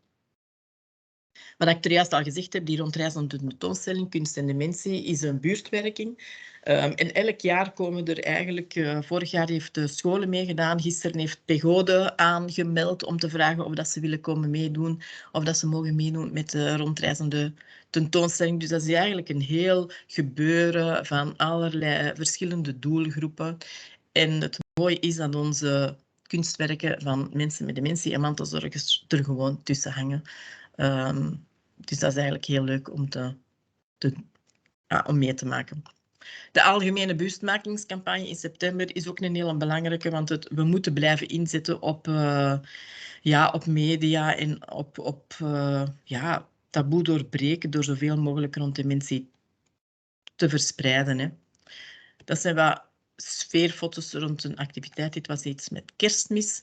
Wat ik er juist al gezegd heb, die rondreizende tentoonstelling Kunst en Dementie is een buurtwerking. En elk jaar komen er eigenlijk, vorig jaar heeft de scholen meegedaan, gisteren heeft Pegode aangemeld om te vragen of dat ze willen komen meedoen, of dat ze mogen meedoen met de rondreizende tentoonstelling. Dus dat is eigenlijk een heel gebeuren van allerlei verschillende doelgroepen. En het mooie is dat onze kunstwerken van mensen met dementie en mantelzorgers er gewoon tussen hangen. Dus dat is eigenlijk heel leuk om mee te maken. De algemene bewustmakingscampagne in september is ook een hele belangrijke, want we moeten blijven inzetten op media en op taboe doorbreken door zoveel mogelijk rond dementie te verspreiden. Hè. Dat zijn wat sfeerfoto's rond een activiteit. Dit was iets met Kerstmis.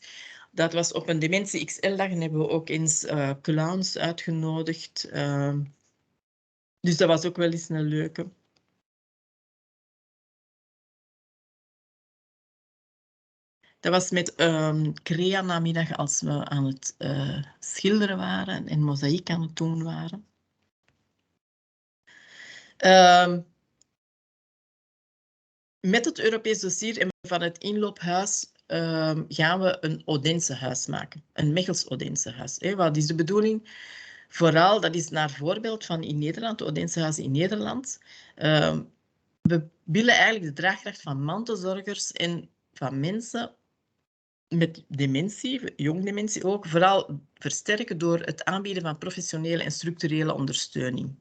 Dat was op een Dementie XL-dag en hebben we ook eens clowns uitgenodigd. Dus dat was ook wel eens een leuke. Dat was met Crea-namiddag als we aan het schilderen waren en mozaïek aan het doen waren. Met het Europees dossier en van het inloophuis gaan we een Odense huis maken. Een Mechelse Odense huis. Wat is de bedoeling? Vooral, dat is naar voorbeeld van in Nederland, de Odense huizen in Nederland. We willen eigenlijk de draagkracht van mantelzorgers en van mensen met dementie, jong dementie ook, vooral versterken door het aanbieden van professionele en structurele ondersteuning.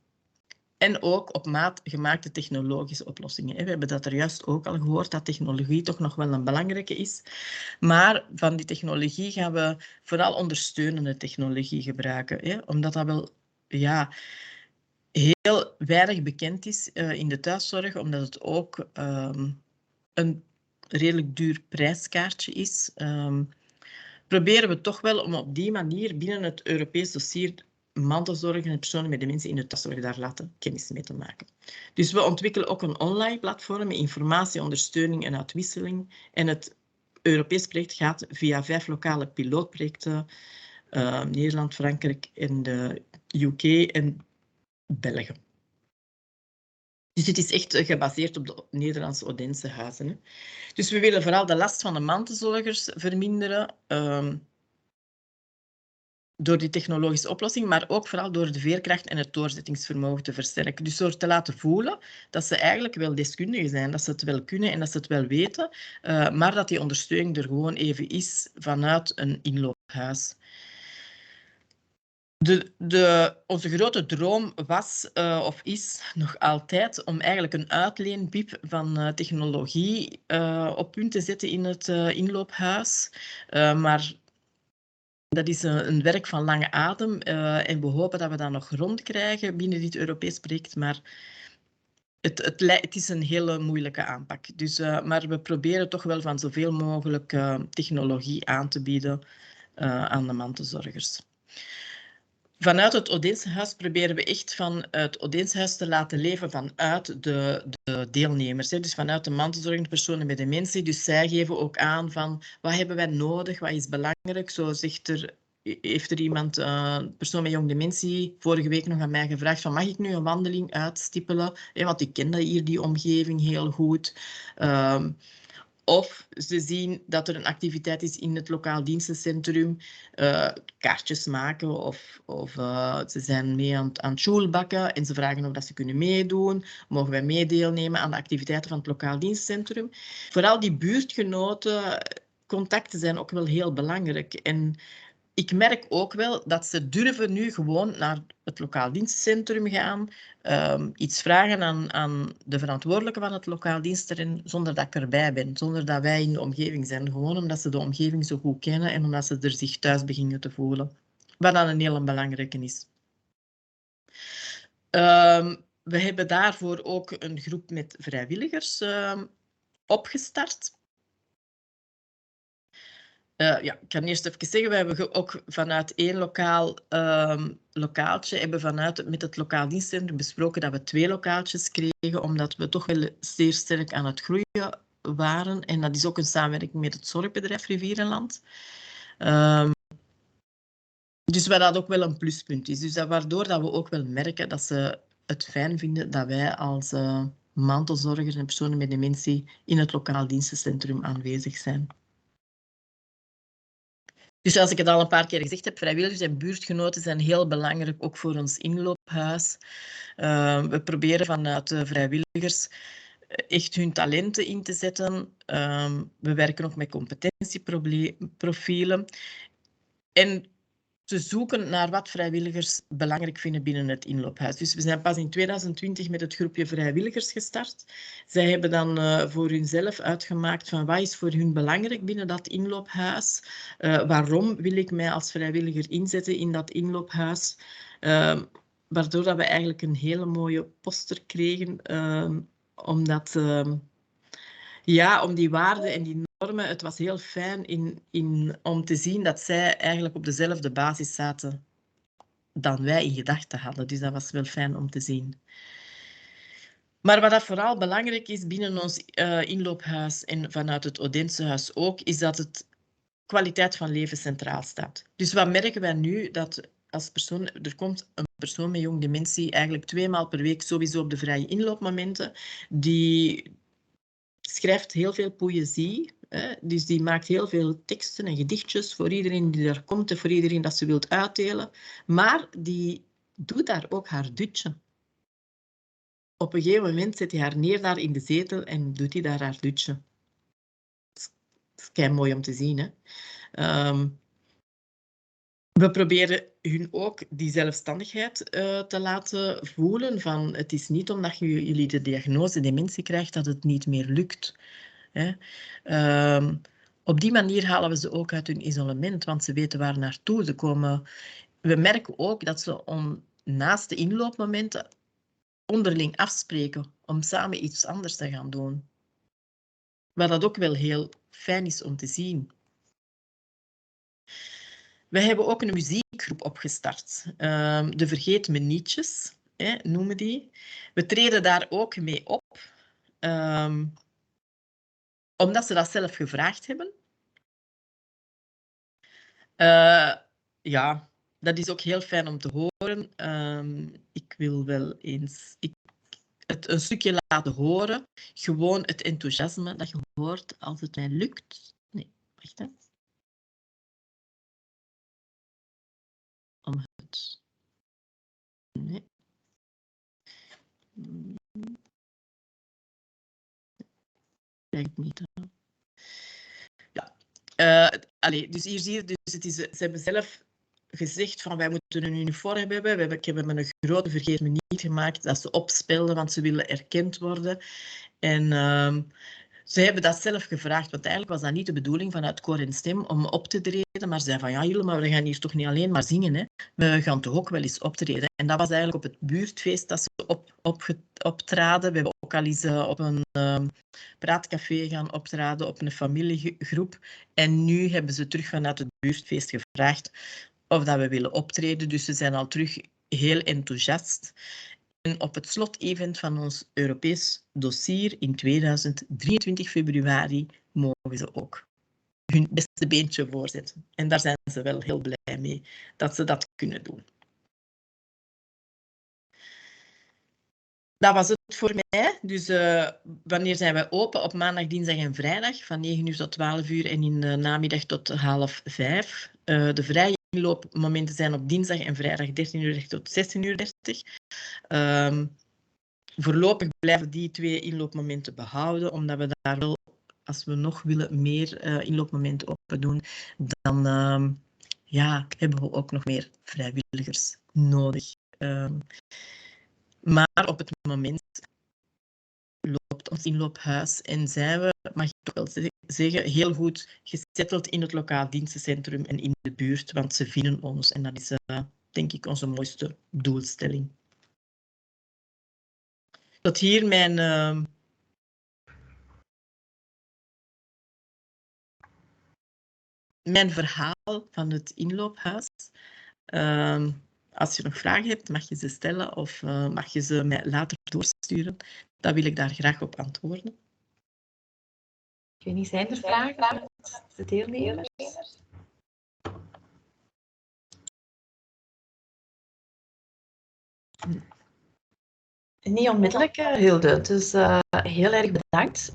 En ook op maat gemaakte technologische oplossingen. We hebben dat er juist ook al gehoord, dat technologie toch nog wel een belangrijke is. Maar van die technologie gaan we vooral ondersteunende technologie gebruiken. Omdat dat wel heel weinig bekend is in de thuiszorg, omdat het ook een redelijk duur prijskaartje is. Proberen we toch wel om op die manier binnen het Europees dossier mantelzorg en personen met dementie in de thuiszorg daar laten kennis mee te maken. Dus we ontwikkelen ook een online platform met informatie, ondersteuning en uitwisseling. En het Europees project gaat via 5 lokale pilootprojecten, Nederland, Frankrijk en de UK en België. Dus het is echt gebaseerd op de Nederlandse Odense huizen. Hè. Dus we willen vooral de last van de mantelzorgers verminderen door die technologische oplossing, maar ook vooral door de veerkracht en het doorzettingsvermogen te versterken. Dus door te laten voelen dat ze eigenlijk wel deskundigen zijn, dat ze het wel kunnen en dat ze het wel weten, maar dat die ondersteuning er gewoon even is vanuit een inloophuis. Onze grote droom was of is nog altijd om eigenlijk een uitleenpiep van technologie op punt te zetten in het inloophuis. Maar dat is een werk van lange adem en we hopen dat we dat nog rondkrijgen binnen dit Europees project. Maar het is een hele moeilijke aanpak. Dus, maar we proberen toch wel van zoveel mogelijk technologie aan te bieden aan de mantelzorgers. Vanuit het Odense huis proberen we echt van het Odense huis te laten leven vanuit de deelnemers. Dus vanuit de mantelzorgende personen met dementie. Dus zij geven ook aan van wat hebben wij nodig, wat is belangrijk. Zo heeft er iemand, een persoon met jong dementie, vorige week nog aan mij gevraagd van mag ik nu een wandeling uitstippelen? Want ik ken hier die omgeving heel goed. Of ze zien dat er een activiteit is in het lokaal dienstencentrum, kaartjes maken of ze zijn mee aan het schoolbakken en ze vragen of dat ze kunnen meedoen. Mogen wij meedeelnemen aan de activiteiten van het lokaal dienstencentrum? Vooral die buurtgenoten, contacten zijn ook wel heel belangrijk. En ik merk ook wel dat ze durven nu gewoon naar het lokaal dienstencentrum gaan, iets vragen aan de verantwoordelijke van het lokaal dienstterrein, zonder dat ik erbij ben, zonder dat wij in de omgeving zijn. Gewoon omdat ze de omgeving zo goed kennen en omdat ze er zich thuis beginnen te voelen. Wat dan een heel belangrijke is. We hebben daarvoor ook een groep met vrijwilligers opgestart. Ja, ik kan eerst even zeggen, we hebben ook vanuit één lokaaltje hebben met het lokaal dienstcentrum besproken dat we 2 lokaaltjes kregen, omdat we toch wel zeer sterk aan het groeien waren. En dat is ook een samenwerking met het zorgbedrijf Rivierenland. Dus wat dat ook wel een pluspunt is. Dus waardoor dat we ook wel merken dat ze het fijn vinden dat wij als mantelzorgers en personen met dementie in het lokaal dienstencentrum aanwezig zijn. Dus als ik het al een paar keer gezegd heb, vrijwilligers en buurtgenoten zijn heel belangrijk, ook voor ons inloophuis. We proberen vanuit de vrijwilligers echt hun talenten in te zetten. We werken ook met competentieprofielen. En te zoeken naar wat vrijwilligers belangrijk vinden binnen het inloophuis. Dus we zijn pas in 2020 met het groepje vrijwilligers gestart. Zij hebben dan voor hunzelf uitgemaakt van wat is voor hun belangrijk binnen dat inloophuis. Waarom wil ik mij als vrijwilliger inzetten in dat inloophuis. Waardoor dat we eigenlijk een hele mooie poster kregen. Omdat om die waarden en die normen, het was heel fijn om te zien dat zij eigenlijk op dezelfde basis zaten dan wij in gedachten hadden. Dus dat was wel fijn om te zien. Maar wat dat vooral belangrijk is binnen ons inloophuis en vanuit het Odensehuis ook, is dat het kwaliteit van leven centraal staat. Dus wat merken wij nu? Dat als persoon, er komt een persoon met jong dementie eigenlijk 2 maal per week sowieso op de vrije inloopmomenten. Die schrijft heel veel poëzie. Dus die maakt heel veel teksten en gedichtjes voor iedereen die er komt en voor iedereen dat ze wilt uitdelen. Maar die doet daar ook haar dutje. Op een gegeven moment zet hij haar neer daar in de zetel en doet hij daar haar dutje. Dat is kei mooi om te zien. Hè? We proberen hun ook die zelfstandigheid te laten voelen. Van, het is niet omdat jullie de diagnose dementie krijgt dat het niet meer lukt. Hè. Op die manier halen we ze ook uit hun isolement, want ze weten waar naartoe ze komen. We merken ook dat ze naast de inloopmomenten onderling afspreken om samen iets anders te gaan doen. Wat dat ook wel heel fijn is om te zien. We hebben ook een muziekgroep opgestart. De Vergeet Me Nietjes, noemen die. We treden daar ook mee op. Omdat ze dat zelf gevraagd hebben. Ja, dat is ook heel fijn om te horen. Ik wil wel eens het een stukje laten horen. Gewoon het enthousiasme dat je hoort als het mij lukt. Nee, wacht hè. Om het... Nee. Kijk niet aan. Ja. Dus hier zie je, ze hebben zelf gezegd van wij moeten een uniform hebben. Ik heb een grote Vergeet Me Niet gemaakt dat ze opspelden, want ze willen erkend worden. En ze hebben dat zelf gevraagd, want eigenlijk was dat niet de bedoeling vanuit Koor en Stem om op te treden, maar ze zeiden van ja Hilde, maar we gaan hier toch niet alleen maar zingen, hè? We gaan toch ook wel eens optreden. En dat was eigenlijk op het buurtfeest dat ze optraden. We hebben ook al eens op een praatcafé gaan optraden, op een familiegroep. En nu hebben ze terug vanuit het buurtfeest gevraagd of dat we willen optreden. Dus ze zijn al terug heel enthousiast. En op het slotevent van ons Europees dossier in 2023 februari mogen ze ook hun beste beentje voorzetten. En daar zijn ze wel heel blij mee dat ze dat kunnen doen. Dat was het voor mij. Dus wanneer zijn wij open? Op maandag, dinsdag en vrijdag van 9 uur tot 12 uur en in de namiddag tot 4:30. De vrije inloopmomenten zijn op dinsdag en vrijdag 13:30 tot 16:30. Voorlopig blijven die 2 inloopmomenten behouden, omdat we daar wel, als we nog willen, meer inloopmomenten open doen, dan hebben we ook nog meer vrijwilligers nodig. Maar op het moment loopt ons inloophuis en zijn we, mag ik toch wel zeggen, heel goed gesetteld in het lokaal dienstencentrum en in de buurt, want ze vinden ons en dat is denk ik onze mooiste doelstelling. Tot hier mijn verhaal van het inloophuis. Als je nog vragen hebt, mag je ze stellen of mag je ze mij later doorsturen. Dan wil ik daar graag op antwoorden. Ik weet niet, zijn er vragen uit de deelnemers? Niet onmiddellijk, Hilde. Dus heel erg bedankt.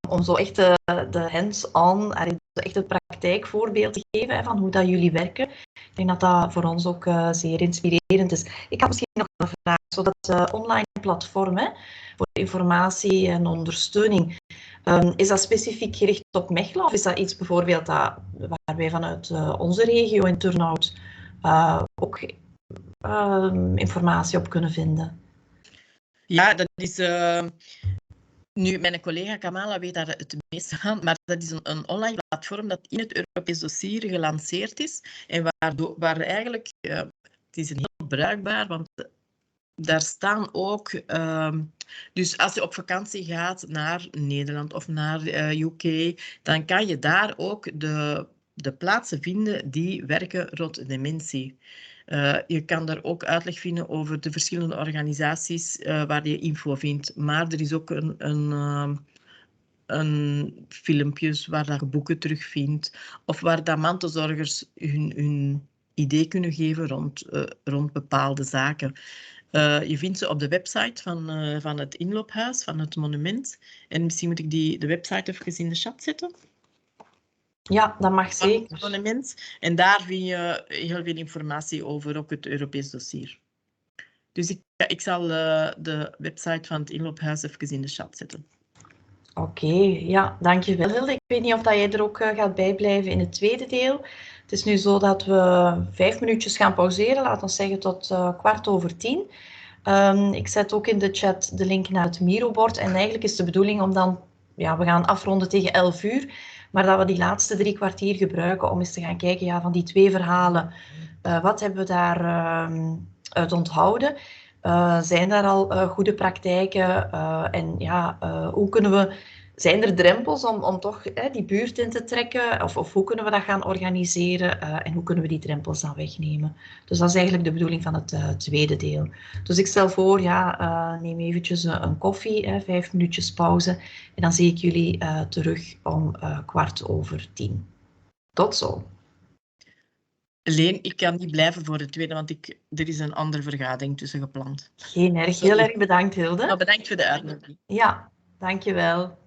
Om zo echt de hands-on, echt het praktijkvoorbeeld te geven van hoe dat jullie werken. Ik denk dat dat voor ons ook zeer inspirerend is. Ik had misschien nog een vraag. Zo dat online platform voor informatie en ondersteuning, is dat specifiek gericht op Mechelen of is dat iets bijvoorbeeld waar wij vanuit onze regio in Turnhout ook informatie op kunnen vinden? Ja, dat is... Nu, mijn collega Kamala weet daar het meeste van, maar dat is een online platform dat in het Europees dossier gelanceerd is en waar eigenlijk, het is heel bruikbaar, want daar staan ook, dus als je op vakantie gaat naar Nederland of naar UK, dan kan je daar ook de plaatsen vinden die werken rond dementie. Je kan daar ook uitleg vinden over de verschillende organisaties waar je info vindt. Maar er is ook een filmpjes waar je boeken terugvindt of waar dat mantelzorgers hun idee kunnen geven rond bepaalde zaken. Je vindt ze op de website van het inloophuis, van het monument. En misschien moet ik de website even in de chat zetten. Ja, dat mag zeker. Het monument. En daar vind je heel veel informatie over ook het Europees dossier. Dus ik zal de website van het inloophuis even in de chat zetten. Oké, ja, dankjewel Hilde. Ik weet niet of dat jij er ook gaat bijblijven in het tweede deel. Het is nu zo dat we 5 minuutjes gaan pauzeren, laten we zeggen tot 9:15. Ik zet ook in de chat de link naar het Miro-bord en eigenlijk is de bedoeling om dan, we gaan afronden tegen 11 uur, maar dat we die laatste 3 kwartier gebruiken om eens te gaan kijken van die 2 verhalen. Wat hebben we daar uit onthouden? Zijn daar al goede praktijken? Hoe kunnen we... Zijn er drempels om toch die buurt in te trekken? Of hoe kunnen we dat gaan organiseren? En hoe kunnen we die drempels dan wegnemen? Dus dat is eigenlijk de bedoeling van het tweede deel. Dus ik stel voor, neem eventjes een koffie, 5 minuutjes pauze. En dan zie ik jullie terug om 10:15. Tot zo. Leen, ik kan niet blijven voor het tweede, want er is een andere vergadering tussen gepland. Geen erg. Heel erg bedankt, Hilde. Nou, bedankt voor de uitnodiging. Ja, dankjewel.